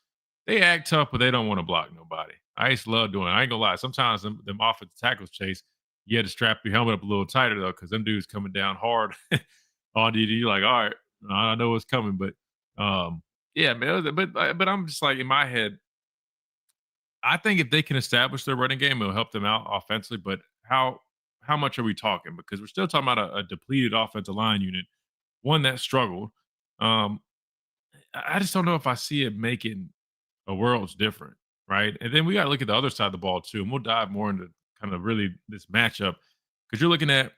they act tough, but they don't want to block nobody. I used to love doing it. I ain't gonna lie. Sometimes them offensive tackles, Chase, you had to strap your helmet up a little tighter though, because them dudes coming down hard on you. You're like, all right, I know what's coming, but yeah, man. But I'm just like, in my head, I think if they can establish their running game, it'll help them out offensively. But how much are we talking? Because we're still talking about a depleted offensive line unit, one that struggled. I just don't know if I see it making a world's different, right? And then we got to look at the other side of the ball too, and we'll dive more into kind of really this matchup, because you're looking at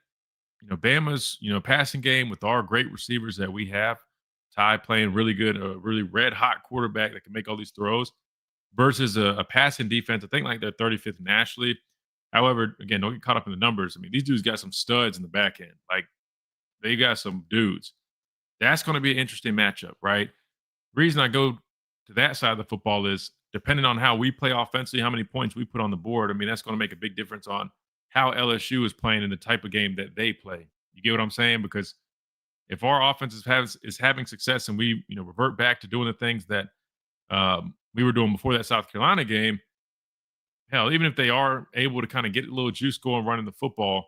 Bama's passing game with our great receivers that we have. Ty playing really good, a really red hot quarterback that can make all these throws, versus a passing defense. I think they're 35th nationally. However, again, don't get caught up in the numbers. These dudes got some studs in the back end. They got some dudes. That's going to be an interesting matchup, right? The reason I go to that side of the football is, depending on how we play offensively, how many points we put on the board, that's going to make a big difference on how LSU is playing in the type of game that they play. You get what I'm saying? Because if our offense is having success and we revert back to doing the things that we were doing before that South Carolina game, hell, even if they are able to kind of get a little juice going running the football,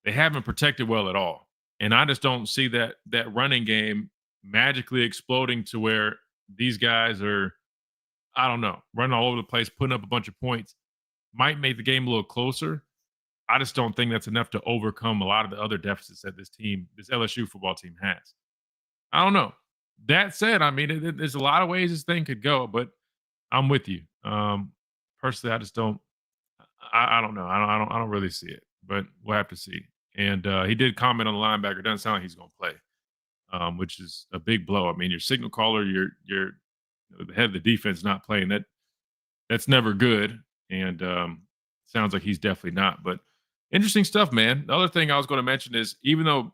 they haven't protected well at all. And I just don't see that running game magically exploding to where these guys are, I don't know, running all over the place, putting up a bunch of points. might make the game a little closer. I just don't think that's enough to overcome a lot of the other deficits that this LSU football team has. I don't know. That said, I mean, there's a lot of ways this thing could go, but I'm with you. Personally, I just don't. I don't know. I don't really see it, but we'll have to see. And he did comment on the linebacker. Doesn't sound like he's going to play, which is a big blow. I mean, your signal caller, your the head of the defense not playing. That's never good. And sounds like he's definitely not. But interesting stuff, man. The other thing I was going to mention is even though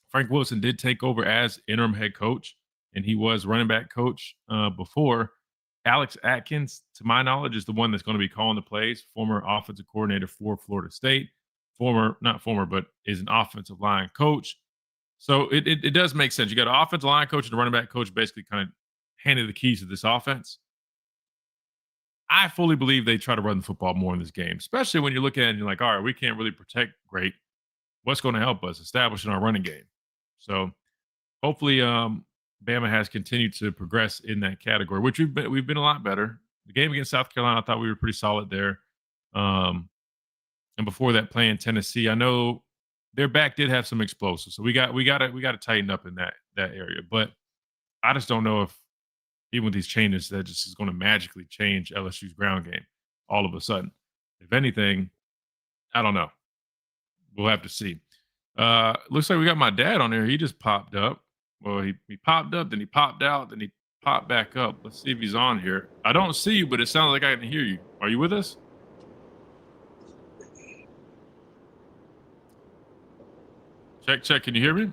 Frank Wilson did take over as interim head coach, and he was running back coach before, Alex Atkins, to my knowledge, is the one that's going to be calling the plays, former offensive coordinator for Florida State, not former, but is an offensive line coach. So it does make sense. You got an offensive line coach and a running back coach basically kind of handed the keys to this offense. I fully believe they try to run the football more in this game, especially when you look at it and you're like, all right, we can't really protect great. What's going to help us? Establishing our running game. So hopefully Bama has continued to progress in that category, which we've been a lot better. The game against South Carolina, I thought we were pretty solid there. And before that, playing Tennessee, I know their back did have some explosives, so we got to tighten up in that area. But I just don't know if even with these changes, that just is going to magically change LSU's ground game all of a sudden. If anything, I don't know. We'll have to see. Looks like we got my dad on there. He just popped up. Well, he popped up, then he popped out, then he popped back up. Let's see if he's on here. I don't see you, but it sounds like I can hear you. Are you with us? Check. Can you hear me?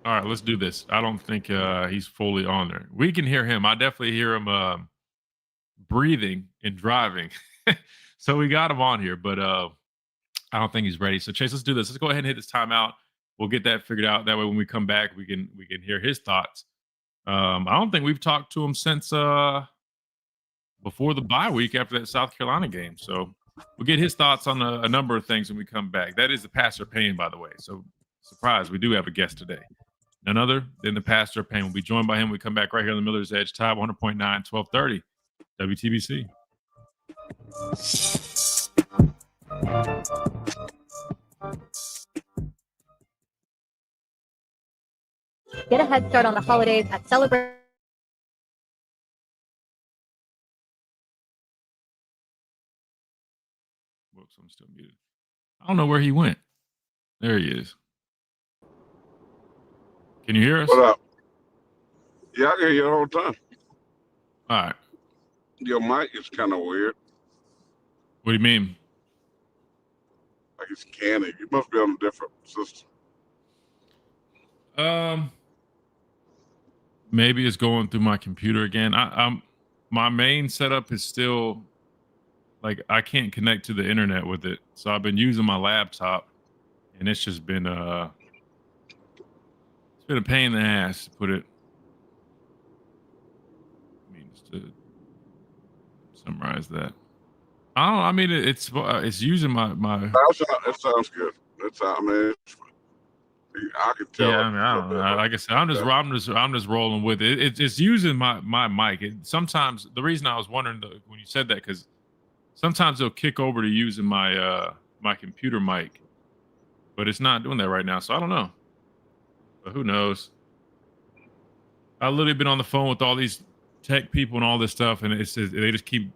All right, let's do this. I don't think he's fully on there. We can hear him. I definitely hear him breathing and driving. So we got him on here, but I don't think he's ready. So Chase, let's do this. Let's go ahead and hit this timeout. We'll get that figured out. That way, when we come back, we can hear his thoughts. I don't think we've talked to him since before the bye week after that South Carolina game. So we'll get his thoughts on a number of things when we come back. That is the Pastor Payne, by the way. So surprise, we do have a guest today. None other than the Pastor Payne. We'll be joined by him when we come back right here on the Miller's Edge, Tide 100.9, 1230, WTBC. Get a head start on the holidays at Celebrate. Whoops, I'm still muted. I don't know where he went. There he is. Can you hear us? What up? Yeah, I can hear you the whole time. All right. Your mic is kind of weird. What do you mean? Like it's canning. You must be on a different system. Maybe it's going through my computer again. My main setup is still like I can't connect to the internet with it, so I've been using my laptop, and it's just been it's been a pain in the ass to put it. I mean, just to summarize that. I don't know. I mean, it's using my. It sounds good. I mean, I can tell. Yeah, I mean, I don't know. Like I said, I'm just rolling with it. It's using my mic. Sometimes the reason I was wondering when you said that, because sometimes it'll kick over to using my my computer mic, but it's not doing that right now. So I don't know. But who knows? I've literally been on the phone with all these tech people and all this stuff, and they just keep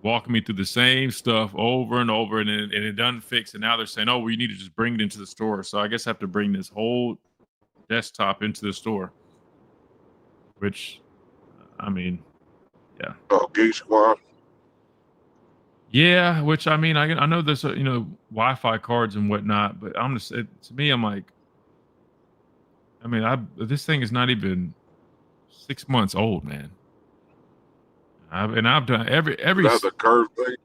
walking me through the same stuff over and over, and it doesn't fix. And now they're saying, "Oh, well, you need to just bring it into the store." So I guess I have to bring this whole desktop into the store. Which, I mean, yeah. Oh, Geek Squad. Yeah, which I mean, I know there's Wi-Fi cards and whatnot, but I'm just to me, I'm like, I mean, this thing is not even 6 months old, man. I've done every. That's a curved thing.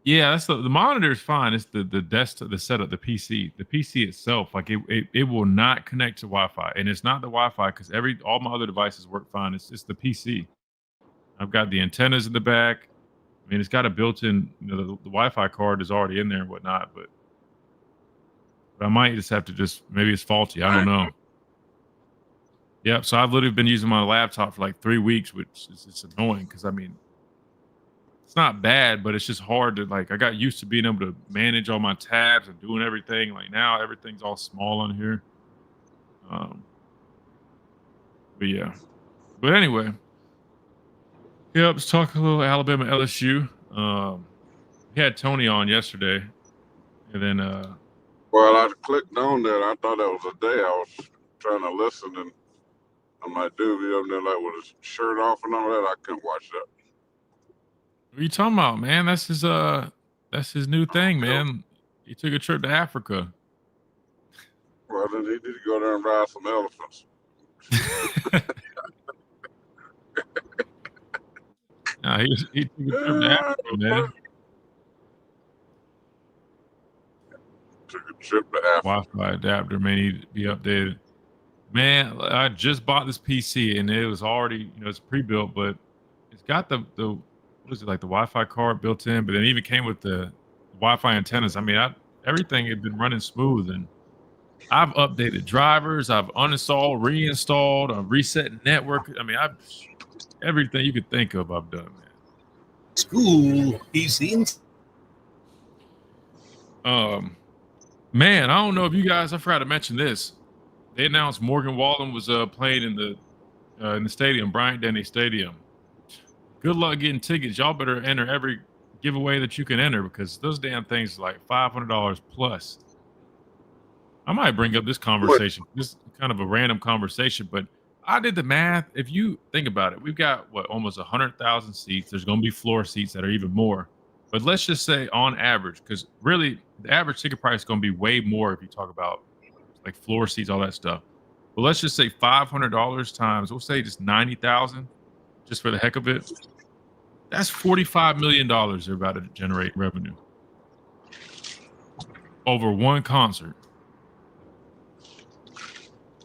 Yeah, that's the monitor is fine. It's the desktop, the setup, the PC. The PC itself, like it will not connect to Wi-Fi, and it's not the Wi-Fi because all my other devices work fine. It's just the PC. I've got the antennas in the back. I mean, it's got a built-in. The Wi-Fi card is already in there and whatnot, but I might just have to maybe it's faulty. I don't know. Yep. So I've literally been using my laptop for like 3 weeks, which is just annoying because I mean, it's not bad, but it's just hard to like. I got used to being able to manage all my tabs and doing everything. Like now, everything's all small on here. But yeah. But anyway, yeah. Let's talk a little Alabama LSU. We had Tony on yesterday, and then Well, I clicked on that. I thought that was a day I was trying to listen, and I'm like, dude, you up there like with his shirt off and all that. I couldn't watch that. what are you talking about, man? That's his new thing, man. He took a trip to Africa. Well, then he need to go there and ride some elephants. Nah, he took a trip to Africa, man. Took a trip to Africa. Wi-Fi adapter may need to be updated. Man, I just bought this PC and it was already, it's pre-built, but it's got the what is it, like the Wi-Fi card built in, but it even came with the Wi-Fi antennas. I mean, everything had been running smooth, and I've updated drivers, I've uninstalled, reinstalled, I've reset network. I mean, everything you could think of, I've done, man. School PCs. Man, I don't know if you guys, I forgot to mention this. They announced Morgan Wallen was playing in the stadium, Bryant-Denny Stadium. Good luck getting tickets. Y'all better enter every giveaway that you can enter because those damn things are like $500 plus. I might bring up this conversation. This is kind of a random conversation, but I did the math. If you think about it, we've got almost 100,000 seats. There's going to be floor seats that are even more. But let's just say on average, because really the average ticket price is going to be way more if you talk about like floor seats, all that stuff. But let's just say $500 times, we'll say just 90,000, just for the heck of it. That's $45 million they're about to generate revenue over one concert.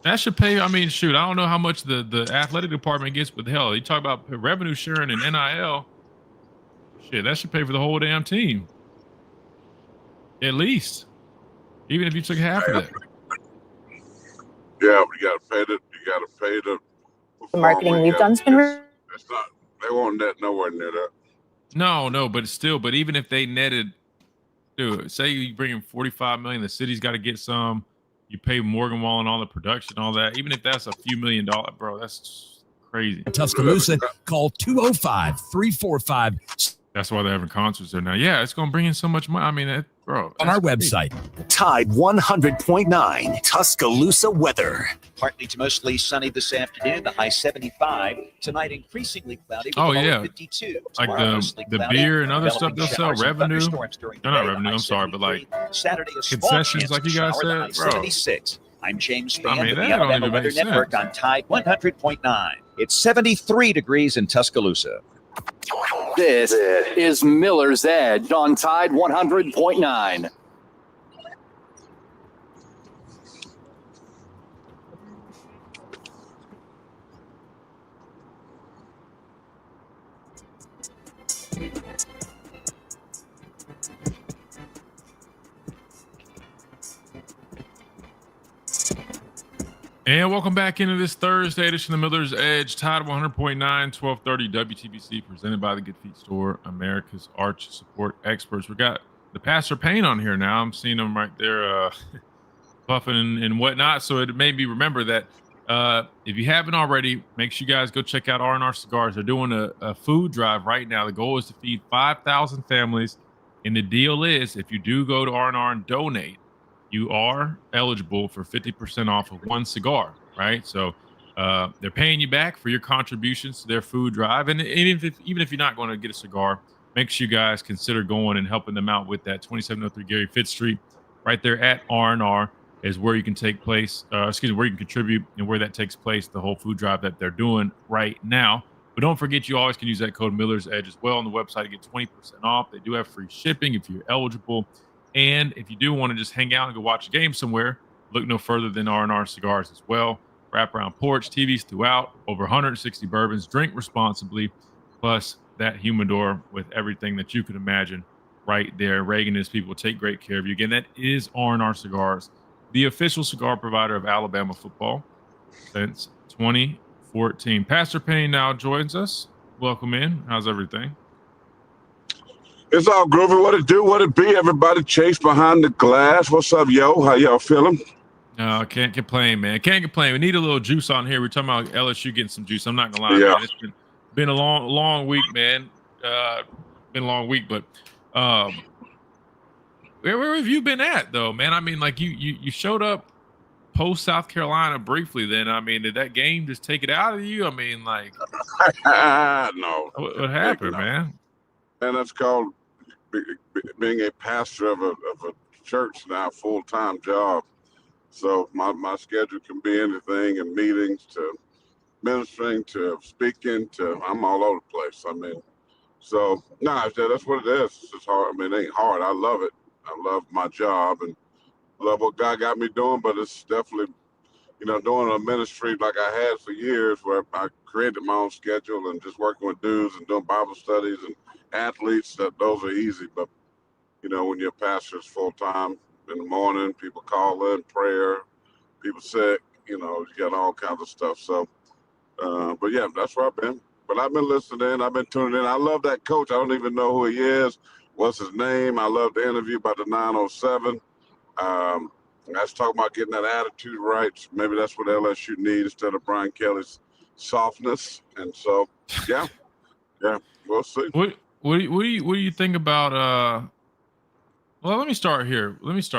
That should pay. I mean, shoot, I don't know how much the athletic department gets, but hell, you talk about revenue sharing and NIL. Shit, that should pay for the whole damn team. At least. Even if you took half of it. Yeah, but you gotta pay the marketing we've done's been it's not, they won't net nowhere near that. No, but still, but even if they netted, dude, say you bring in 45 million, the city's got to get some. You pay Morgan Wallen all the production, all that. Even if that's a few $1 million, bro, that's crazy. Tuscaloosa, call 205-345. That's why they're having concerts there now. Yeah, it's going to bring in so much money. I mean, bro. On our website. Tide 100.9 Tuscaloosa weather. Partly to mostly sunny this afternoon, the high 75. Tonight, increasingly cloudy. With Oh, a low yeah. of 52. Like Tomorrow, mostly the cloudy. beer and other stuff Developing they'll sell, showers and revenue. thunderstorms during the No, not day, revenue, high I'm sorry, but like 73. Saturday, a small concessions, chance like of you guys shower, the said, high bro. 76. I'm James Spann I mean, with that the don't Alabama even Weather make Network sense. on Tide 100.9. It's 73 degrees in Tuscaloosa. This is Miller's Edge on Tide 100.9. And welcome back into this Thursday edition of Miller's Edge, Tide 100.9, 1230 WTBC, presented by the Good Feet Store, America's arch support experts. We got the Pastor Payne on here now. I'm seeing him right there puffing and whatnot. So it made me remember that if you haven't already, make sure you guys go check out R&R Cigars. They're doing a food drive right now. The goal is to feed 5,000 families. And the deal is, if you do go to R&R and donate, you are eligible for 50% off of one cigar, right? So they're paying you back for your contributions to their food drive. And even if you're not going to get a cigar, make sure you guys consider going and helping them out with that. 2703 Gary Fitz Street, right there at R&R is where you can where you can contribute and where that takes place, the whole food drive that they're doing right now. But don't forget, you always can use that code Miller's Edge as well on the website to get 20% off. They do have free shipping if you're eligible. And if you do want to just hang out and go watch a game somewhere, look no further than R&R Cigars as well. Wraparound porch, TVs throughout, over 160 bourbons. Drink responsibly, plus that humidor with everything that you could imagine right there. Reagan and his people take great care of you. Again, that is R&R Cigars, the official cigar provider of Alabama football since 2014. Pastor Payne now joins us. Welcome in. How's everything? It's all groovy. What it do? What it be? Everybody chase behind the glass. What's up, yo? How y'all feeling? No, can't complain, man. Can't complain. We need a little juice on here. We're talking about LSU getting some juice. I'm not gonna lie, Yeah. man. It's been a long week, man. Been a long week, but where have you been at though, man? I mean, like you showed up post South Carolina briefly. Then I mean, did that game just take it out of you? I mean, like, No. what happened, man? And that's called being a pastor of a church now, full-time job. So my schedule can be anything, and meetings to ministering to speaking to, I'm all over the place. I mean, so that's what it is. It's just hard. I mean, it ain't hard. I love it. I love my job and love what God got me doing, but it's definitely, doing a ministry like I had for years where I created my own schedule and just working with dudes and doing Bible studies and athletes, those are easy. But, when your pastor's full-time in the morning, people call in, prayer, people sick, you got all kinds of stuff. So, but yeah, that's where I've been. But I've been listening, I've been tuning in. I love that coach. I don't even know who he is. What's his name? I love the interview about the 907. Let's talk about getting that attitude right. Maybe that's what LSU needs instead of Brian Kelly's softness. And so, yeah, we'll see. What do you think about? Well, let me start here. Because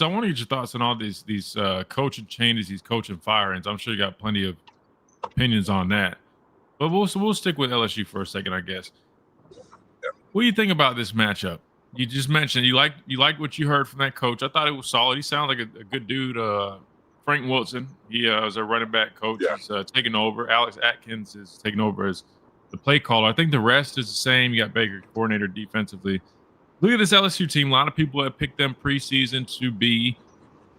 I want to get your thoughts on all these coaching changes, these coaching firings. I'm sure you got plenty of opinions on that. But we'll stick with LSU for a second, I guess. What do you think about this matchup? You just mentioned you like what you heard from that coach. I thought it was solid. He sounded like a good dude. Frank Wilson, he was a running back coach. Yeah. He's taking over. Alex Atkins is taking over as the play caller. I think the rest is the same. You got Baker, coordinator defensively. Look at this LSU team. A lot of people have picked them preseason to be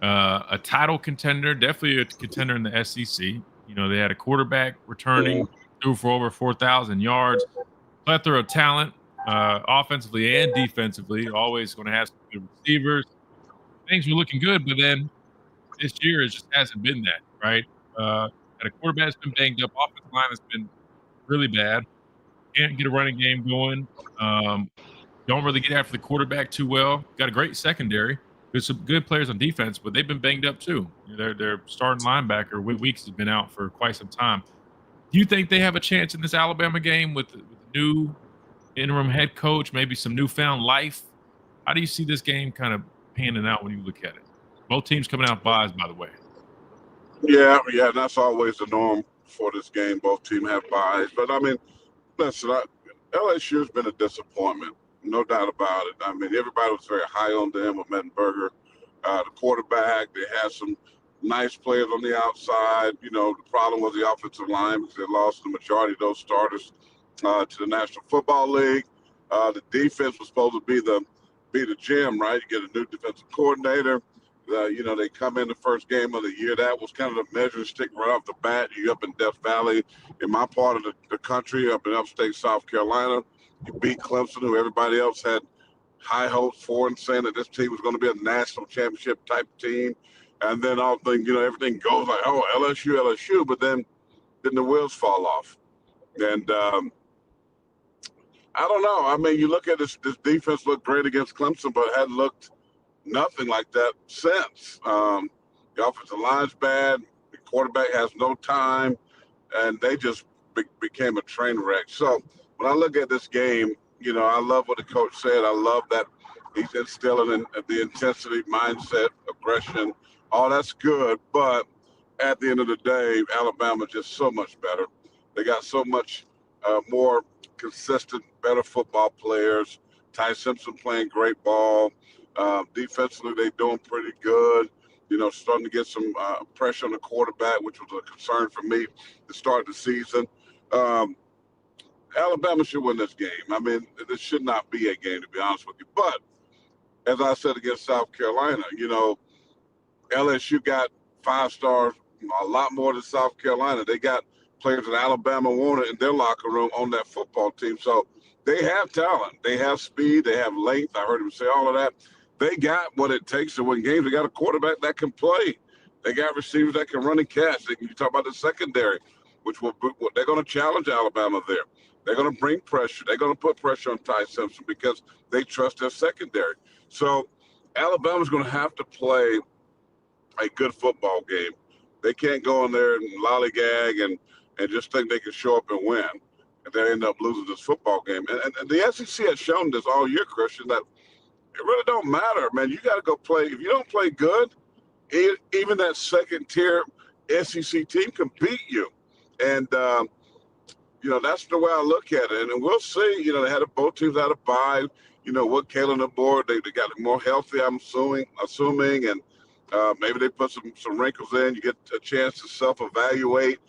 a title contender, definitely a contender in the SEC. They had a quarterback returning, threw for over 4,000 yards, plethora of talent, offensively and defensively. Always going to have some good receivers. Things were looking good, but then this year it just hasn't been that, right? Had a quarterback that's been banged up. Offensive line has been really bad. Can't get a running game going. Don't really get after the quarterback too well. Got a great secondary. There's some good players on defense, but they've been banged up too. Their starting linebacker, Weeks, has been out for quite some time. Do you think they have a chance in this Alabama game with the new interim head coach, maybe some newfound life? How do you see this game kind of panning out when you look at it? Both teams coming out buys, by the way. Yeah, that's always the norm for this game. Both teams have buys. But, I mean, listen, LSU's been a disappointment. No doubt about it. I mean, everybody was very high on them with Mettenberger, the quarterback. They had some nice players on the outside. The problem was the offensive line because they lost the majority of those starters to the National Football League. The defense was supposed to be the gem, right? You get a new defensive coordinator. They come in the first game of the year. That was kind of the measuring stick right off the bat. You up in Death Valley, in my part of the country, up in upstate South Carolina. You beat Clemson, who everybody else had high hopes for, and saying that this team was going to be a national championship type team. And then all things, everything goes like, oh, LSU, but then the wheels fall off. And I don't know. I mean, you look at this defense looked great against Clemson, but hadn't looked nothing like that since. The offensive line's bad. The quarterback has no time, and they just became a train wreck. So when I look at this game, I love what the coach said. I love that he's instilling the intensity, mindset, aggression. All that's good, but at the end of the day, Alabama's just so much better. They got so much more consistent, better football players. Ty Simpson playing great ball. Defensively, they're doing pretty good. Starting to get some pressure on the quarterback, which was a concern for me to start the season. Alabama should win this game. I mean, this should not be a game, to be honest with you. But as I said against South Carolina, LSU got 5 stars, a lot more than South Carolina. They got players that Alabama wanted in their locker room on that football team. So they have talent. They have speed. They have length. I heard him say all of that. They got what it takes to win games. They got a quarterback that can play. They got receivers that can run and catch. You talk about the secondary, they're going to challenge Alabama there. They're going to bring pressure. They're going to put pressure on Ty Simpson because they trust their secondary. So Alabama's going to have to play a good football game. They can't go in there and lollygag and just think they can show up and win. And they end up losing this football game. And the SEC has shown this all year, Christian, that it really don't matter, man. You got to go play. If you don't play good, even that second-tier SEC team can beat you. And, that's the way I look at it. And we'll see. They had both teams had a bye. What Kalen aboard, they got more healthy, I'm assuming. And maybe they put some wrinkles in. You get a chance to self-evaluate,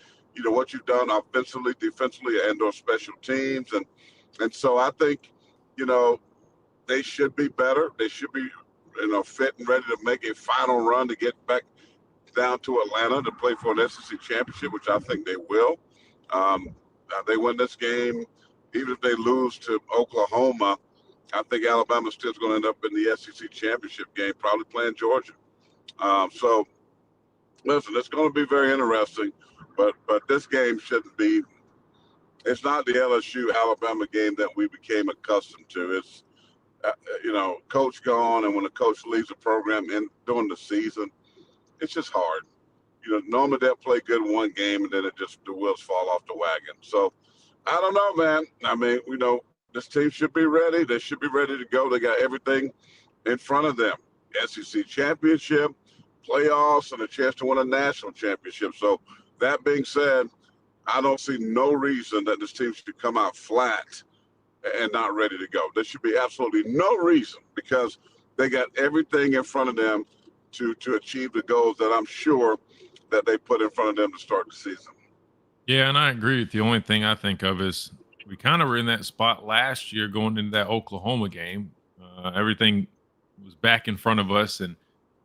what you've done offensively, defensively, and/or special teams. And so I think, they should be better. They should be, fit and ready to make a final run to get back down to Atlanta to play for an SEC championship, which I think they will. They win this game, even if they lose to Oklahoma, I think Alabama still is going to end up in the SEC championship game, probably playing Georgia. So, listen, it's going to be very interesting, but this game shouldn't be. It's not the LSU Alabama game that we became accustomed to. It's coach gone, and when a coach leaves a program during the season, it's just hard. Normally they'll play good in one game, and then the wheels fall off the wagon. So I don't know, man. I mean, this team should be ready. They should be ready to go. They got everything in front of them: SEC championship, playoffs, and a chance to win a national championship. So that being said, I don't see no reason that this team should come out flat and not ready to go. There should be absolutely no reason, because they got everything in front of them to achieve the goals that I'm sure that they put in front of them to start the season. Yeah, and I agree with you. The only thing I think of is we kind of were in that spot last year going into that Oklahoma game. Everything was back in front of us, and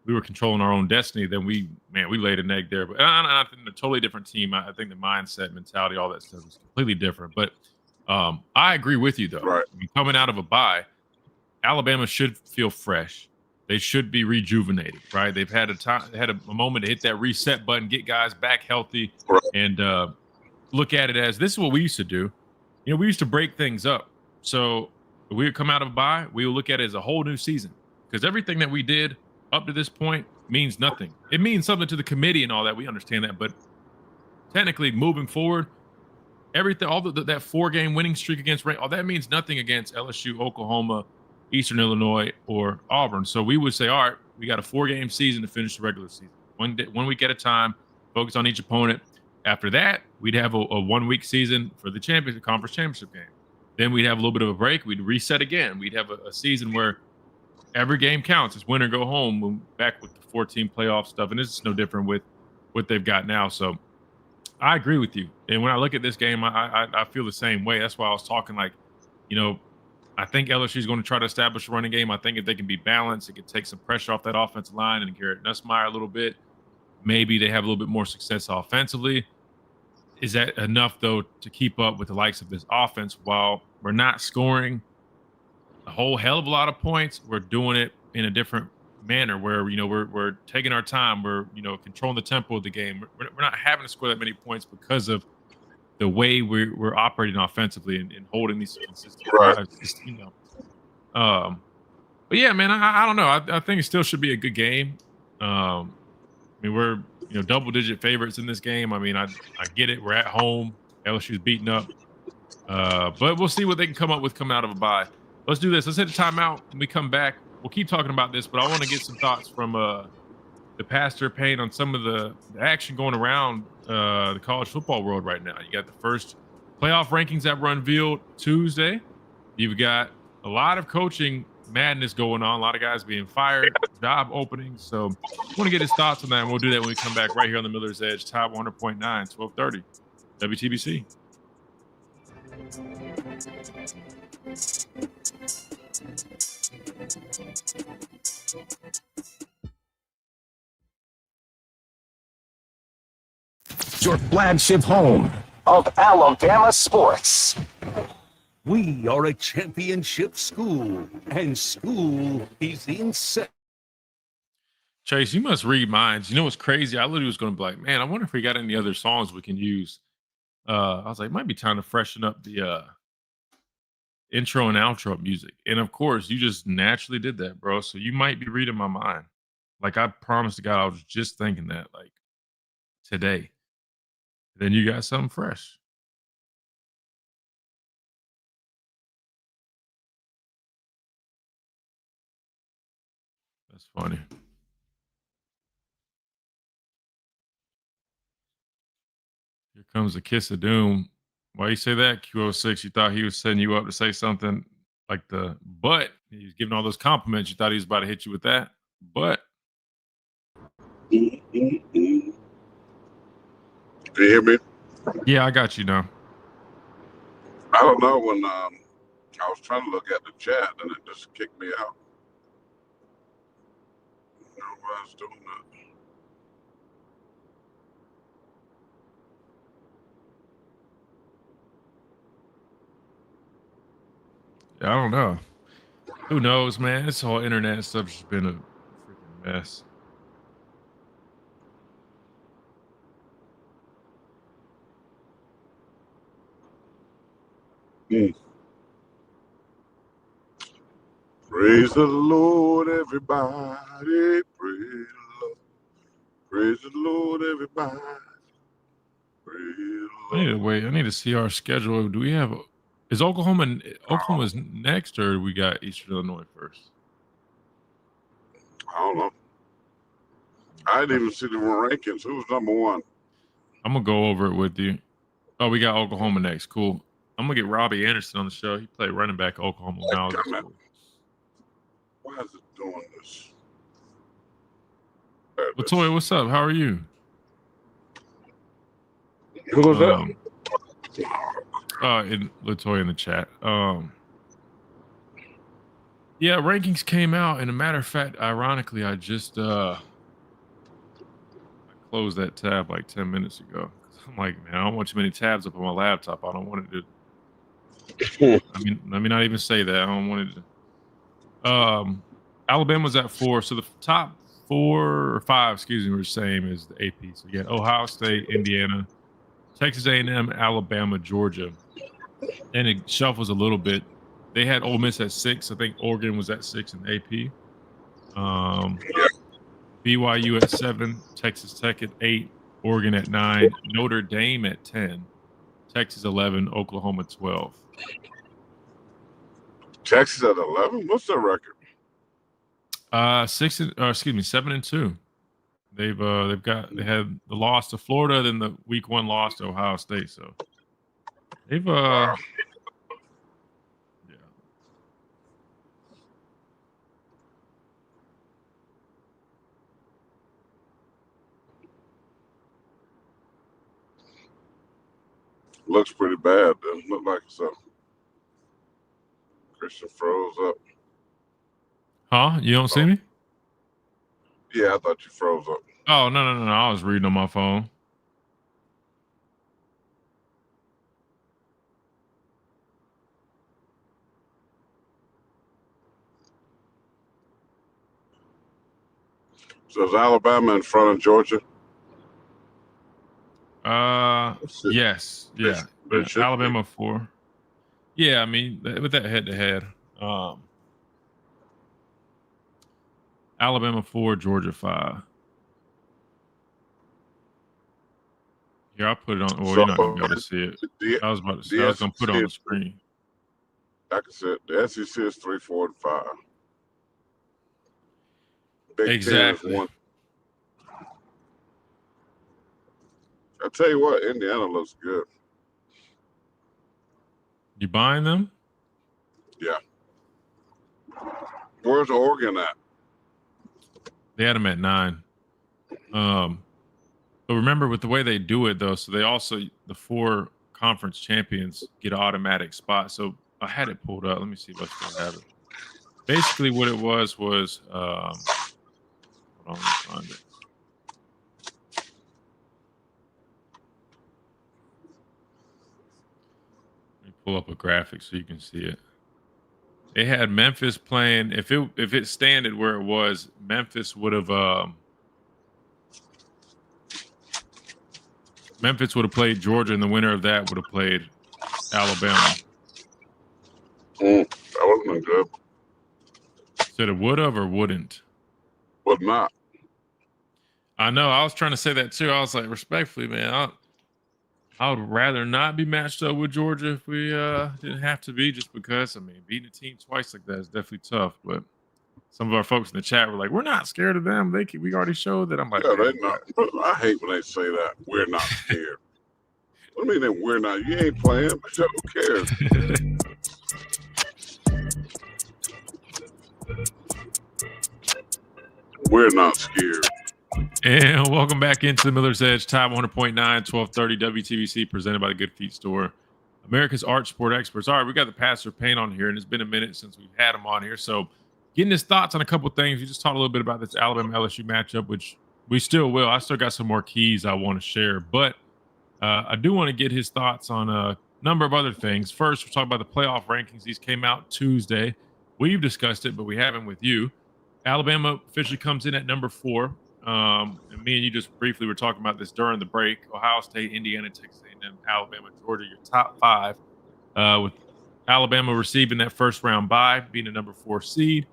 we were controlling our own destiny. Then we laid an egg there. But I think a totally different team. I think the mindset, mentality, all that stuff is completely different. But I agree with you, though. Right. Coming out of a bye, Alabama should feel fresh. They should be rejuvenated, right? They've had a moment to hit that reset button, get guys back healthy, right, and look at it as this is what we used to do. We used to break things up. So if we would come out of a bye, we would look at it as a whole new season, because everything that we did up to this point means nothing. It means something to the committee and all that. We understand that, but technically, moving forward, everything, all that 4-game winning streak against all that means nothing against LSU, Oklahoma, Eastern Illinois, or Auburn. So we would say, all right, we got a 4-game season to finish the regular season. One week at a time, focus on each opponent. After that, we'd have a 1-week season for the conference championship game. Then we'd have a little bit of a break. We'd reset again. We'd have a season where every game counts. It's win or go home. We're back with the 14 playoff stuff, and this is no different with what they've got now. So I agree with you. And when I look at this game, I feel the same way. That's why I was talking I think LSU is going to try to establish a running game. I think if they can be balanced, it could take some pressure off that offensive line and Garrett Nussmeier a little bit. Maybe they have a little bit more success offensively. Is that enough, though, to keep up with the likes of this offense? While we're not scoring a whole hell of a lot of points, we're doing it in a different manner where, we're taking our time. We're, controlling the tempo of the game. We're not having to score that many points because of the way we're operating offensively and holding these consistent drives, but yeah, man, I don't know. I think it still should be a good game. We're double-digit favorites in this game. I get it. We're at home. LSU's beaten up, but we'll see what they can come up with coming out of a bye. Let's do this. Let's hit a timeout. When we come back, we'll keep talking about this, but I want to get some thoughts from the Pastor Payne on some of the action going around the college football world right now. You got the first playoff rankings that were unveiled Tuesday. You've got a lot of coaching madness going on, a lot of guys being fired, job openings. So I want to get his thoughts on that, and we'll do that when we come back right here on the Miller's Edge, Top 100.9, 1230, WTBC. Your flagship home of Alabama sports. We are a championship school, and school is in set. Chase, you must read minds. You know what's crazy? I literally was going to be like, man, I wonder if we got any other songs we can use. I was like, might be time to freshen up the intro and outro music. And of course, you just naturally did that, bro. So you might be reading my mind. Like I promised to God, I was just thinking that like today. Then you got something fresh. That's funny. Here comes the kiss of doom. Why you say that, Q06? You thought he was setting you up to say something like but he was giving all those compliments. You thought he was about to hit you with that, but. Can you hear me? Yeah, I got you now. I don't know when I was trying to look at the chat and it just kicked me out. I don't know why it's doing that. Yeah, I don't know. Who knows, man? This whole internet stuff's just been a freaking mess. Praise the Lord, everybody. Praise the Lord. Praise the Lord, everybody. Praise the I need to Lord. wait. I need to see our schedule. Do we have? Is Oklahoma's next, or we got Eastern Illinois first? I don't know. I didn't even see the rankings. Who's number one? I'm gonna go over it with you. Oh, we got Oklahoma next. Cool. I'm gonna get Robbie Anderson on the show. He played running back at Oklahoma when I was in school. Why is it doing this? Latoya, what's up? How are you? Who was that? In Latoya in the chat. Yeah, rankings came out, and a matter of fact, ironically, I just I closed that tab like 10 minutes ago. I'm like, man, I don't want too many tabs up on my laptop. I don't want it to. Let me not even say that. I don't want it to. Alabama's at 4, so the top 4 or 5, excuse me, were the same as the AP. So you got Ohio State, Indiana, Texas A&M, Alabama, Georgia, and it shuffles a little bit. They had Ole Miss at 6. I think Oregon was at 6 in AP. BYU at 7, Texas Tech at 8, Oregon at 9, Notre Dame at 10, Texas 11, Oklahoma 12. Texas at 11? What's their record? 7 and 2. They had the loss to Florida, then the week 1 loss to Ohio State. So they've Looks pretty bad. Doesn't look like so. Christian froze up. Huh? You don't see me? Yeah, I thought you froze up. Oh, no. I was reading on my phone. So is Alabama in front of Georgia? Yes. Yeah. Alabama 4. Yeah, I mean, with that head-to-head. Alabama 4, Georgia 5. Here, I'll put it on. Well, you're not going to be able to see it. I was about to say, I was going to put it on the screen. Like I said, the SEC is 3, 4, and 5. Big Exactly. 10 is 1. I tell you what, Indiana looks good. You buying them? Yeah. Where's Oregon at? They had them at 9. But remember, with the way they do it, though, so they also, the 4 conference champions get an automatic spot. So I had it pulled up. Let me see if I still have it. Basically, what it was, hold on, let me find it. Let me pull up a graphic so you can see it. They had Memphis playing. If it standed where it was, Memphis would have played Georgia, and the winner of that would have played Alabama. That would have been good. Said it would have or wouldn't? Would not. I know. I was trying to say that too. I was like, respectfully, man, I would rather not be matched up with Georgia if we didn't have to be, just because, I mean, beating a team twice like that is definitely tough. But some of our folks in the chat were like, we're not scared of them. We already showed that. I'm like, Yeah, they not. I hate when they say that. We're not scared. What do you mean we're not? You ain't playing. Who cares? We're not scared. And welcome back into the Miller's Edge, Top 100.9, 1230 WTBC, presented by the Good Feet Store, America's Arch Sport Experts. All right, we got the Pastor Payne on here, and it's been a minute since we've had him on here. So getting his thoughts on a couple things. You just talked a little bit about this Alabama-LSU matchup, which we still will. I still got some more keys I want to share, but I do want to get his thoughts on a number of other things. First, we're talking about the playoff rankings. These came out Tuesday. We've discussed it, but we haven't with you. Alabama officially comes in at number 4. And me and you just briefly were talking about this during the break. Ohio State, Indiana, Texas A&M, Alabama, Georgia, your top 5. With Alabama receiving that first round bye, being a number 4 seed.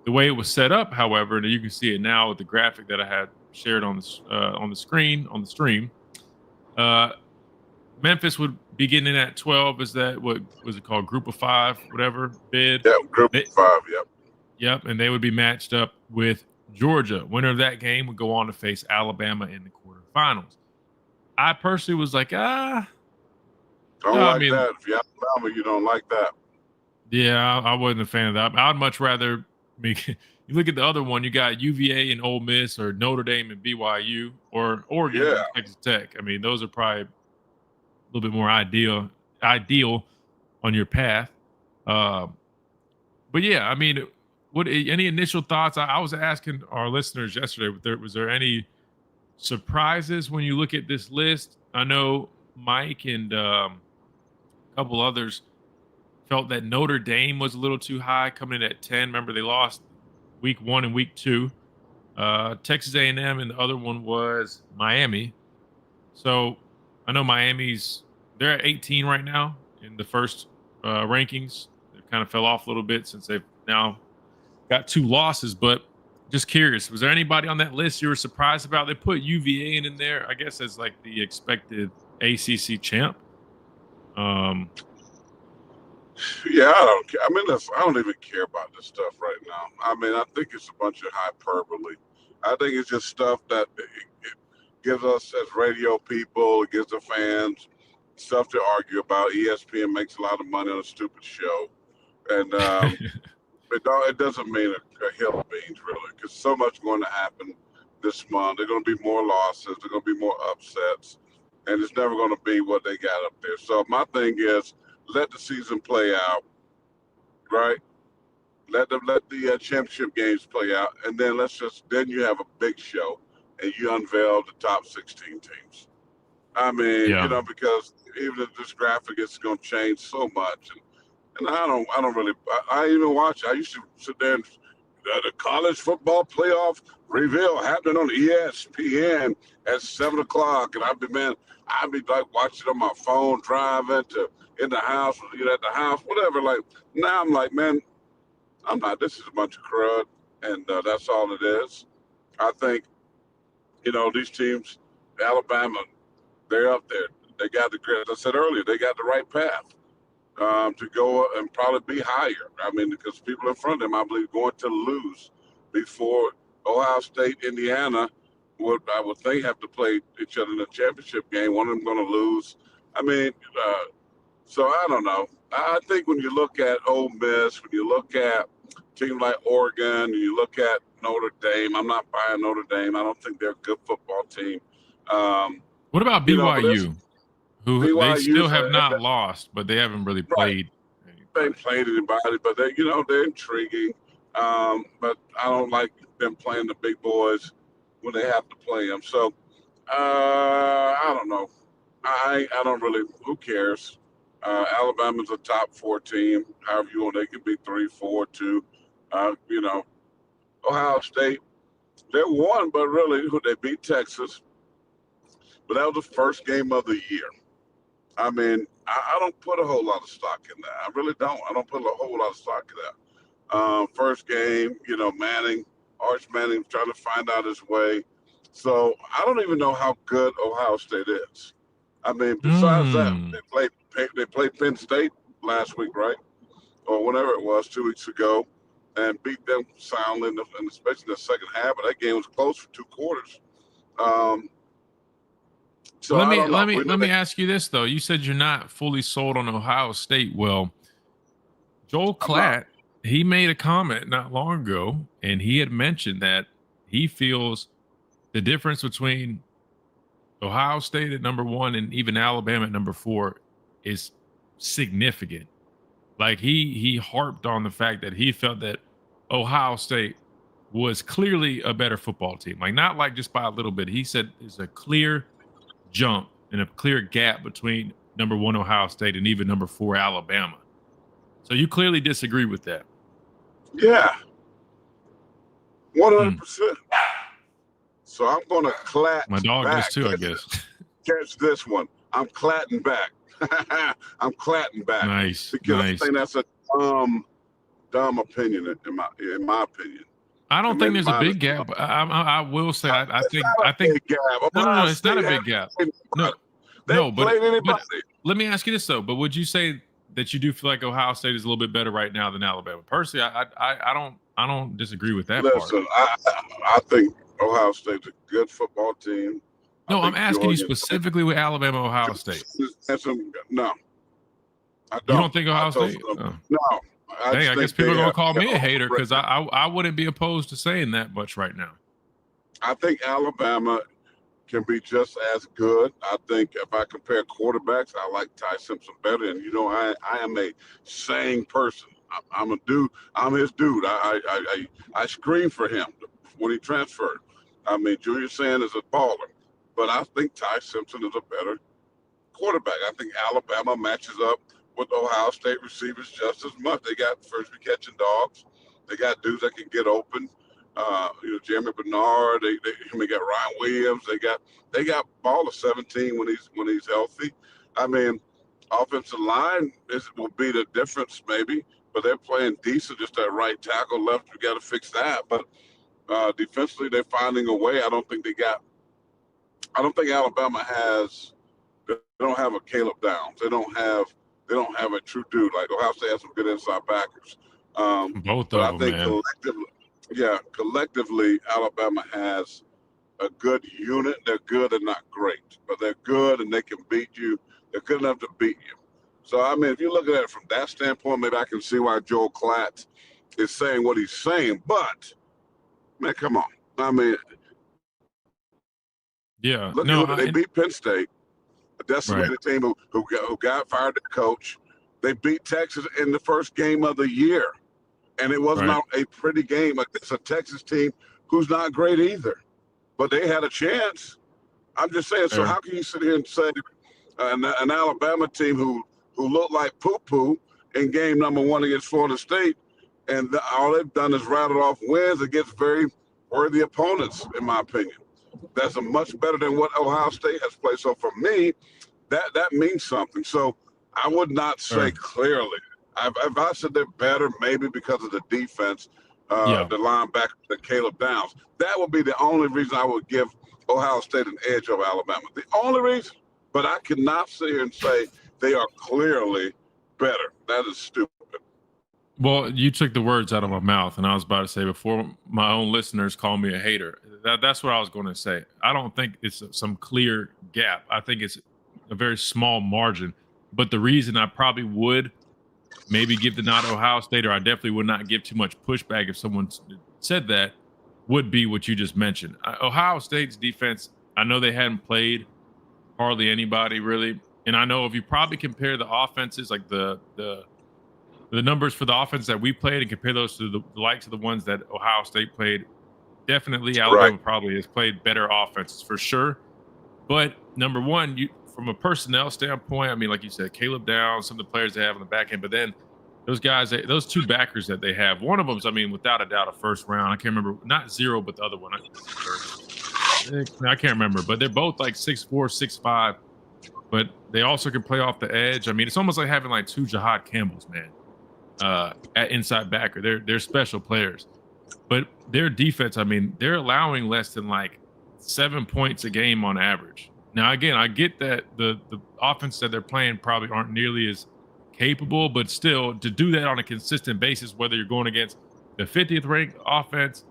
The way it was set up, however, and you can see it now with the graphic that I had shared on the screen on the stream. Memphis would be getting in at 12. Is that what was it called? Group of 5, whatever bid. Yeah, group of 5. Yep. Yep, and they would be matched up with Georgia. Winner of that game would go on to face Alabama in the quarterfinals. I personally was like, Don't like that. If you're Alabama, you don't like that. Yeah, I wasn't a fan of that. I'd much rather you look at the other one. You got UVA and Ole Miss, or Notre Dame and BYU, or Oregon and Texas Tech. I mean, those are probably a little bit more ideal on your path. But yeah, I mean, any initial thoughts? I was asking our listeners yesterday, was there any surprises when you look at this list? I know Mike and a couple others felt that Notre Dame was a little too high, coming in at 10. Remember, they lost week 1 and week 2. Texas A&M, and the other one was Miami. So I know they're at 18 right now in the first rankings. They kind of fell off a little bit since they've now got 2 losses, but just curious, was there anybody on that list you were surprised about? They put UVA in there, I guess, as like the expected ACC champ. Yeah, I don't care. I mean, I don't even care about this stuff right now. I mean, I think it's a bunch of hyperbole. I think it's just stuff that it gives us as radio people, it gives the fans stuff to argue about. ESPN makes a lot of money on a stupid show. And it doesn't mean a hill of beans, really, because so much going to happen this month. There are going to be more losses. There are going to be more upsets. And it's never going to be what they got up there. So my thing is, let the season play out, right? Let the championship games play out, and then then you have a big show, and you unveil the top 16 teams. I mean, because even if this graphic is going to change so much, and I don't really. I even watch. I used to sit there and the college football playoff reveal happening on ESPN at 7:00, and I'd be like watching on my phone, driving in the house, at the house, whatever. Like now, I'm like, man, I'm not. This is a bunch of crud, and that's all it is. I think, these teams, Alabama, they're up there. They got as I said earlier, they got the right path to go and probably be higher. I mean, because people in front of them, I believe, going to lose before Ohio State, Indiana I would think have to play each other in a championship game. One of them going to lose. I mean, so I don't know. I think when you look at Ole Miss, when you look at teams like Oregon, you look at Notre Dame. I'm not buying Notre Dame. I don't think they're a good football team. What about BYU? They still have not lost, but they haven't really played. They ain't played anybody, but they're intriguing. But I don't like them playing the big boys when they have to play them. So I don't know. I don't really. Who cares? Alabama's a top 4 team. However you want, they can be 3, 4, 2. Ohio State, they won, but really they beat Texas. But that was the first game of the year. I mean, I don't put a whole lot of stock in that. I really don't. I don't put a whole lot of stock in that. First game, Arch Manning trying to find out his way. So I don't even know how good Ohio State is. I mean, besides that, they played Penn State last week, right? Or whenever it was, 2 weeks ago, and beat them soundly, and especially in the second half. But that game was close for 2 quarters. So let me ask you this though. You said you're not fully sold on Ohio State. Well, Joel Klatt, he made a comment not long ago, and he had mentioned that he feels the difference between Ohio State at number 1 and even Alabama at number 4 is significant. Like he harped on the fact that he felt that Ohio State was clearly a better football team. Like not like just by a little bit. He said there's a clear jump and a clear gap between number 1 Ohio State and even number 4 Alabama. So you clearly disagree with that. Yeah. 100%. So I'm going to Klatt. My dog back. does too, I guess. Catch this one. I'm Klatting back. I'm Klatting back. Nice. Because I think that's a dumb opinion in my opinion. I don't think there's a big gap. I will say I think no, it's not a big gap. No, but let me ask you this though. But would you say that you do feel like Ohio State is a little bit better right now than Alabama? Personally, I don't disagree with that part. I think Ohio State's a good football team. No, I'm asking you specifically with Alabama, Ohio State. No, I don't. You don't think Ohio State? No. I guess people are going to call me a hater because I wouldn't be opposed to saying that much right now. I think Alabama can be just as good. I think if I compare quarterbacks, I like Ty Simpson better. And, I am a sane person. I'm a dude. I'm his dude. I scream for him when he transferred. I mean, Julius Sanders is a baller. But I think Ty Simpson is a better quarterback. I think Alabama matches up with Ohio State receivers just as much. They got first catching dogs. They got dudes that can get open. Jeremy Bernard. They got Ryan Williams. They got ball of 17 when he's healthy. I mean, offensive line will be the difference maybe, but they're playing decent. Just that right tackle left, we got to fix that. But defensively, they're finding a way. I don't think Alabama has. They don't have a Caleb Downs. They don't have a true dude. Like Ohio State has some good inside backers. Both of them, man. Collectively, Alabama has a good unit. They're good and not great, but they're good and they can beat you. They're good enough to beat you. So, I mean, if you look at it from that standpoint, maybe I can see why Joel Klatt is saying what he's saying. But, man, come on. I mean, yeah. They beat Penn State, a decimated team who got fired the coach. They beat Texas in the first game of the year. And it was not a pretty game. Like, it's a Texas team who's not great either. But they had a chance. I'm just saying, so how can you sit here and say an Alabama team who looked like poo-poo in game number 1 against Florida State, and all they've done is rattle off wins against very worthy opponents, in my opinion. That's a much better than what Ohio State has played. So for me, that means something. So I would not say clearly. If I said they're better, maybe because of the defense, the linebacker, the Caleb Downs, that would be the only reason I would give Ohio State an edge over Alabama. The only reason. But I cannot sit here and say they are clearly better. That is stupid. Well, you took the words out of my mouth, and I was about to say before my own listeners call me a hater. That's what I was going to say. I don't think it's some clear gap. I think it's a very small margin. But the reason I probably would maybe give the nod to Ohio State, or I definitely would not give too much pushback if someone said that, would be what you just mentioned. Ohio State's defense, I know they hadn't played hardly anybody really. And I know if you probably compare the offenses, like the numbers for the offense that we played and compare those to the likes of the ones that Ohio State played, definitely Alabama probably has played better offenses for sure. But number one, from a personnel standpoint, I mean, like you said, Caleb Downs, some of the players they have on the back end, but then those guys, those two backers that they have, one of them's, I mean, without a doubt, a first round. I can't remember, not zero, but the other one. I can't remember, but they're both like 6'4", 6'5", but they also can play off the edge. I mean, it's almost like having like two Jahad Campbells, man, at inside backer. They're special players, but their defense, I mean, they're allowing less than like 7 points a game on average. Now, again, I get that the offense that they're playing probably aren't nearly as capable, but still, to do that on a consistent basis, whether you're going against the 50th ranked offense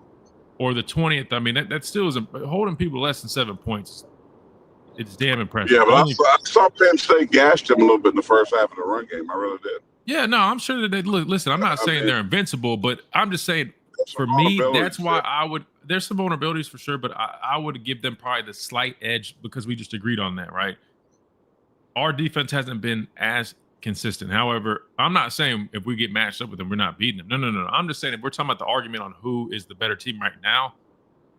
or the 20th, I mean, that still is holding people less than 7 points. It's damn impressive. Yeah, but I saw Penn State gashed him a little bit in the first half of the run game. I really did. Yeah, no, I'm sure that they look. Listen, I'm not saying they're invincible, but I'm just saying for me, that's why I would. There's some vulnerabilities for sure, but I would give them probably the slight edge because we just agreed on that, right? Our defense hasn't been as consistent. However, I'm not saying if we get matched up with them, we're not beating them. No. I'm just saying if we're talking about the argument on who is the better team right now,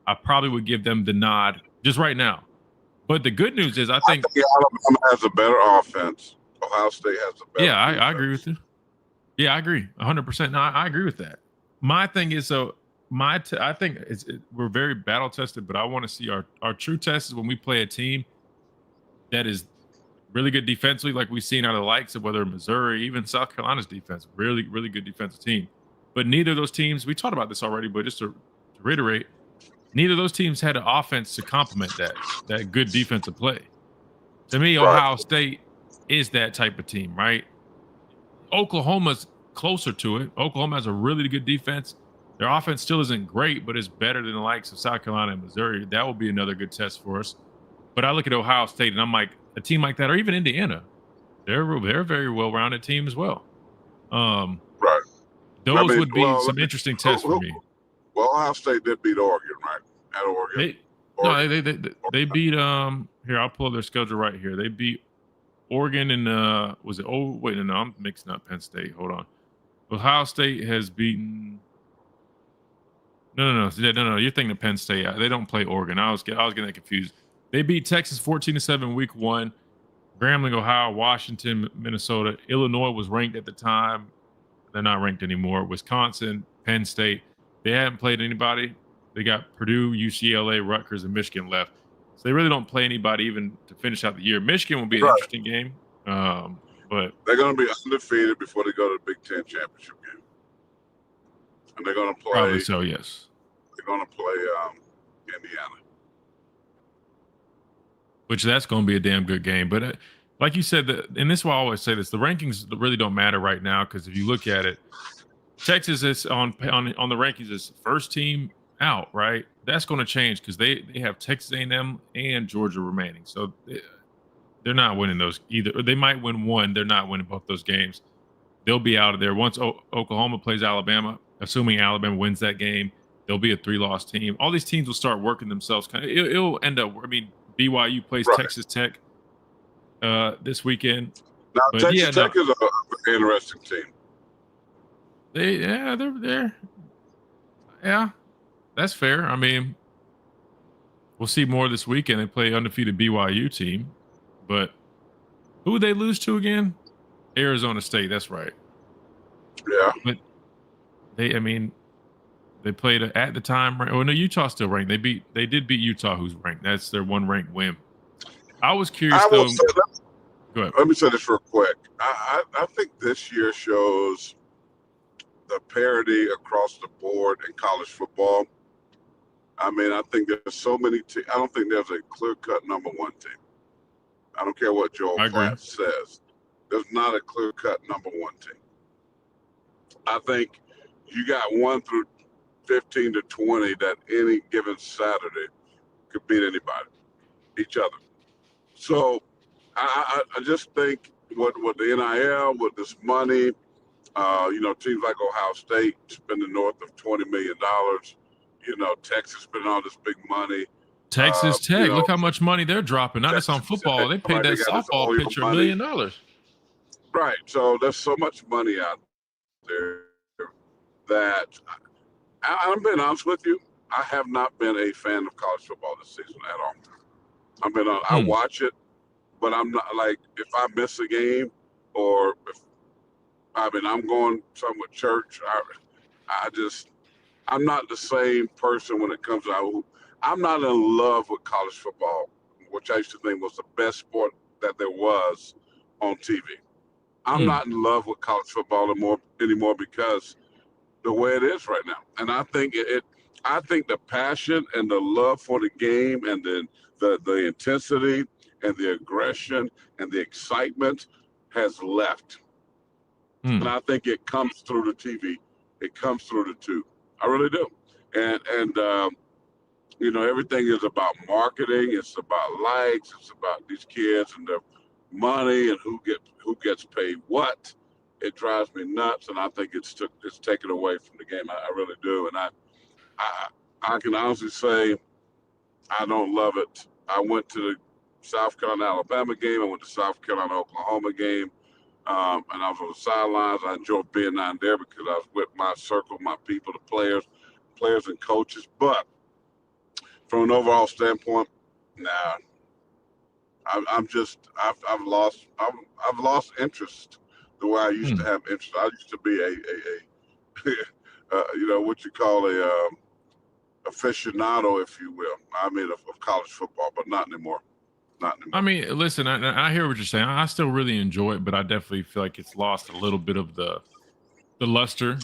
I probably would give them the nod just right now. But the good news is I think Alabama has a better offense. Ohio State has a better. Yeah, I agree with you. Yeah, I agree 100%. No, I agree with that. My thing is, I think we're very battle tested, but I want to see our true test is when we play a team that is really good defensively, like we've seen out of the likes of whether Missouri, even South Carolina's defense, really, really good defensive team. But neither of those teams, we talked about this already, but just to reiterate, neither of those teams had an offense to complement that good defensive play. To me, Ohio State is that type of team, right? Oklahoma's closer to it. Oklahoma has a really good defense. Their offense still isn't great, but it's better than the likes of South Carolina and Missouri. That will be another good test for us. But I look at Ohio State and I'm like, a team like that, or even Indiana, they're a very well-rounded team as well. Right. Those would be some interesting tests for me. Well, Ohio State did beat Oregon, right? At Oregon. They beat here, I'll pull up their schedule right here. They beat Oregon and I'm mixing up Penn State. Hold on. Ohio State has beaten No, you're thinking of Penn State. They don't play Oregon. I was getting that confused. They beat Texas 14-7 week 1. Grambling, Ohio, Washington, Minnesota. Illinois was ranked at the time. They're not ranked anymore. Wisconsin, Penn State. They haven't played anybody. They got Purdue, UCLA, Rutgers, and Michigan left. So they really don't play anybody even to finish out the year. Michigan will be an interesting game. But they're going to be undefeated before they go to the Big Ten championship game. And they're going to play. Probably so, yes. They're going to play Indiana. Which that's going to be a damn good game. But like you said, and this is why I always say this, the rankings really don't matter right now because if you look at it, Texas is on the rankings is first team out, right? That's going to change because they have Texas A&M and Georgia remaining. So they're not winning those either. Or they might win one. They're not winning both those games. They'll be out of there. Once Oklahoma plays Alabama, assuming Alabama wins that game, they'll be a 3-loss team. All these teams will start working themselves. It'll end up, I mean, BYU plays Texas Tech this weekend. Now, Texas Tech is an interesting team. They're there. Yeah, that's fair. I mean, we'll see more this weekend. They play undefeated BYU team, but who would they lose to again? Arizona State. That's right. Yeah, but they played at the time. Oh no, Utah's still ranked. They did beat Utah, who's ranked. That's their one ranked win. I was curious though. Go ahead. Let me say this real quick. I think this year shows the parity across the board in college football. I mean, I think there's so many teams. I don't think there's a clear-cut number one team. I don't care what Joel Platt says. There's not a clear-cut number one team. I think you got 1 through 15 to 20 that any given Saturday could beat anybody, each other. So I just think with the NIL, with this money, teams like Ohio State spending north of $20 million, Texas spending all this big money. Texas Tech, look how much money they're dropping. Not just on football. They paid that softball pitcher $1 million. Right. So there's so much money out there that I'm being honest with you. I have not been a fan of college football this season at all. I watch it, but I'm not like if I miss a game or if I'm going somewhere church. I'm not the same person when it comes to. I'm not in love with college football, which I used to think was the best sport that there was on TV. I'm not in love with college football anymore because the way it is right now, and I think I think the passion and the love for the game and the intensity and the aggression and the excitement has left. And I think it comes through the TV. It comes through the tube. I really do. And everything is about marketing. It's about likes. It's about these kids and their money and who gets paid what. It drives me nuts, and I think it's taken away from the game. I really do. And I can honestly say I don't love it. I went to the South Carolina Alabama game. I went to South Carolina Oklahoma game. And I was on the sidelines. I enjoyed being down there because I was with my circle, my people, the players and coaches. But from an overall standpoint, nah. I've lost interest the way I used to have interest. I used to be what you call a aficionado, if you will. I mean, of college football, but not anymore. I mean, listen, I hear what you're saying. I still really enjoy it, but I definitely feel like it's lost a little bit of the luster.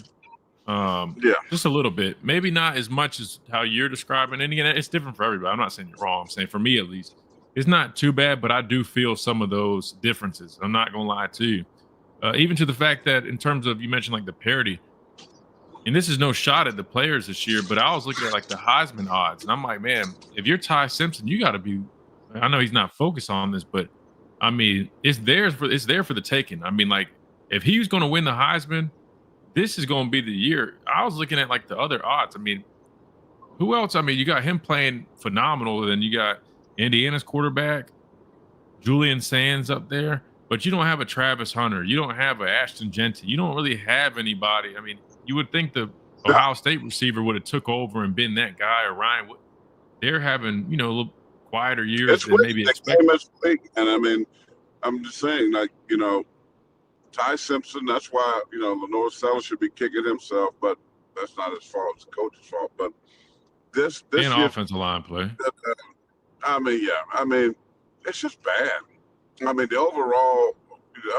Just a little bit. Maybe not as much as how you're describing. And again, it's different for everybody. I'm not saying you're wrong. I'm saying for me at least, it's not too bad, but I do feel some of those differences. I'm not gonna lie to you. Even to the fact that in terms of, you mentioned like the parity, and this is no shot at the players this year, but I was looking at like the Heisman odds, and I'm like, man, if you're Ty Simpson, you got to be. I know he's not focused on this, but I mean, it's there for the taking. I mean, like if he was going to win the Heisman, this is going to be the year. I was looking at like the other odds. I mean, who else? I mean, you got him playing phenomenal, then you got Indiana's quarterback, Julian Sands up there, but you don't have a Travis Hunter. You don't have a Ashton Genty. You don't really have anybody. I mean, you would think the Ohio State receiver would have took over and been that guy, or Ryan. They're having, a little quieter years than maybe expected. And I mean, I'm just saying, like, Ty Simpson, that's why, Lenore Sellers should be kicking himself, but that's not his fault. It's the coach's fault. But this and year, offensive line play. I mean, it's just bad. I mean, the overall,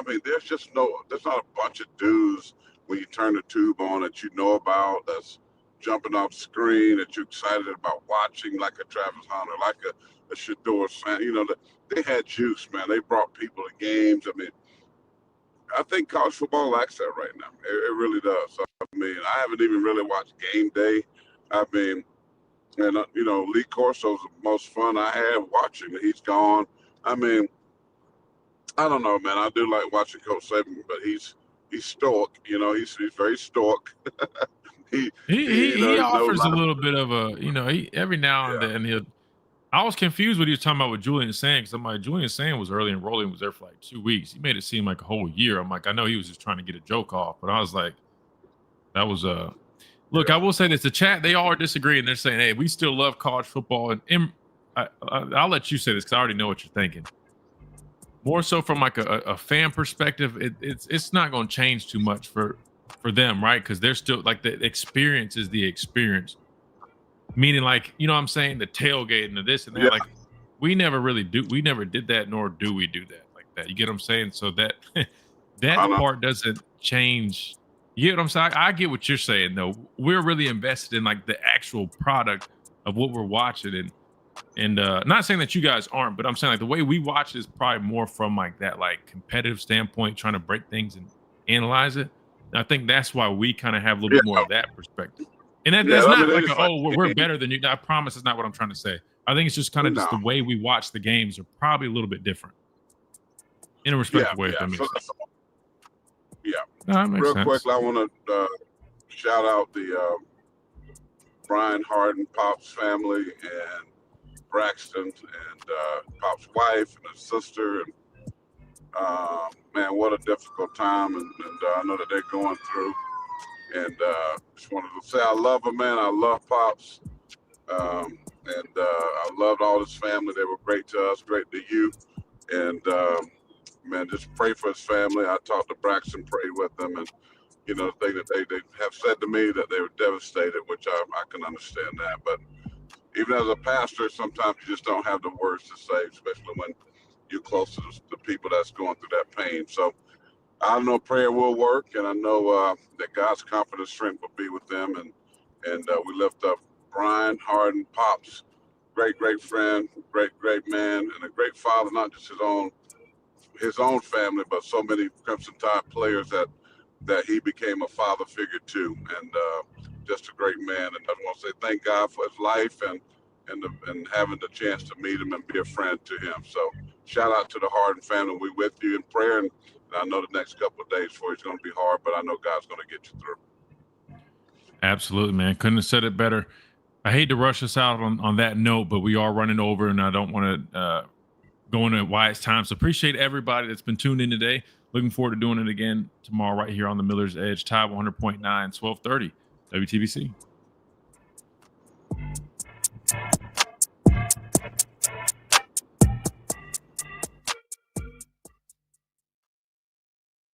there's not a bunch of dudes when you turn the tube on that you know about, that's jumping off the screen, that you're excited about watching, like a Travis Hunter, like a Shedeur Sanders. They had juice, man. They brought people to games. I mean, I think college football lacks that right now. It really does. So, I mean, I haven't even really watched game day. I mean, and Lee Corso's the most fun I had watching. He's gone. I mean, I don't know, man. I do like watching Coach Saban, but he's stoic. He's very stoic. he offers a little bit of a, he every now and then he'll. I was confused what he was talking about with Julian Sand, because I'm like, Julian Sand was early enrolling, was there for like 2 weeks. He made it seem like a whole year. I'm like, I know he was just trying to get a joke off, but I was like, that was look, I will say this: the chat, they all are disagreeing. They're saying, hey, we still love college football, and I'll let you say this because I already know what you're thinking. More so from like a fan perspective, it's not going to change too much for them, right? Because they're still like, the experience is the experience. Meaning, like, what I'm saying, the tailgating of this and that, like, we never did that, nor do we do that like that. You get what I'm saying? So that part doesn't change. You get what I'm saying? I get what you're saying, though. We're really invested in like the actual product of what we're watching, and not saying that you guys aren't, but I'm saying like the way we watch is probably more from like that like competitive standpoint, trying to break things and analyze it. And I think that's why we kind of have a little bit more of that perspective. And that's not like we're better than you. I promise it's not what I'm trying to say. I think it's just kind of just the way we watch the games are probably a little bit different in a respectful way. If that makes sense. No, that makes sense. Quick, I want to shout out the Brian Harden, Pop's family, and Braxton, and Pop's wife and his sister. And man, what a difficult time. And I know that they're going through. And just wanted to say I love him, man. I love Pops. And I loved all his family. They were great to us, great to you. And man, just pray for his family. I talked to Braxton, prayed with them, and you know, the thing that they have said to me that they were devastated, which I can understand that. But even as a pastor, sometimes you just don't have the words to say, especially when you're close to the people that's going through that pain. So I know prayer will work, and I know that God's comfort and strength will be with them. And we lift up Brian Harden, Pops, great friend, great man, and a great father, not just his own family, but so many Crimson Tide players that he became a father figure to, and just a great man. And I want to say thank God for his life and having the chance to meet him and be a friend to him. So shout out to the Harden family. We with you in prayer, and I know the next couple of days for you is going to be hard, but I know God's going to get you through. Absolutely, man. Couldn't have said it better. I hate to rush us out on that note, but we are running over, and I don't want to go into why it's time. So appreciate everybody that's been tuned in today. Looking forward to doing it again tomorrow right here on the Miller's Edge, Tide 100.9, 1230, WTBC.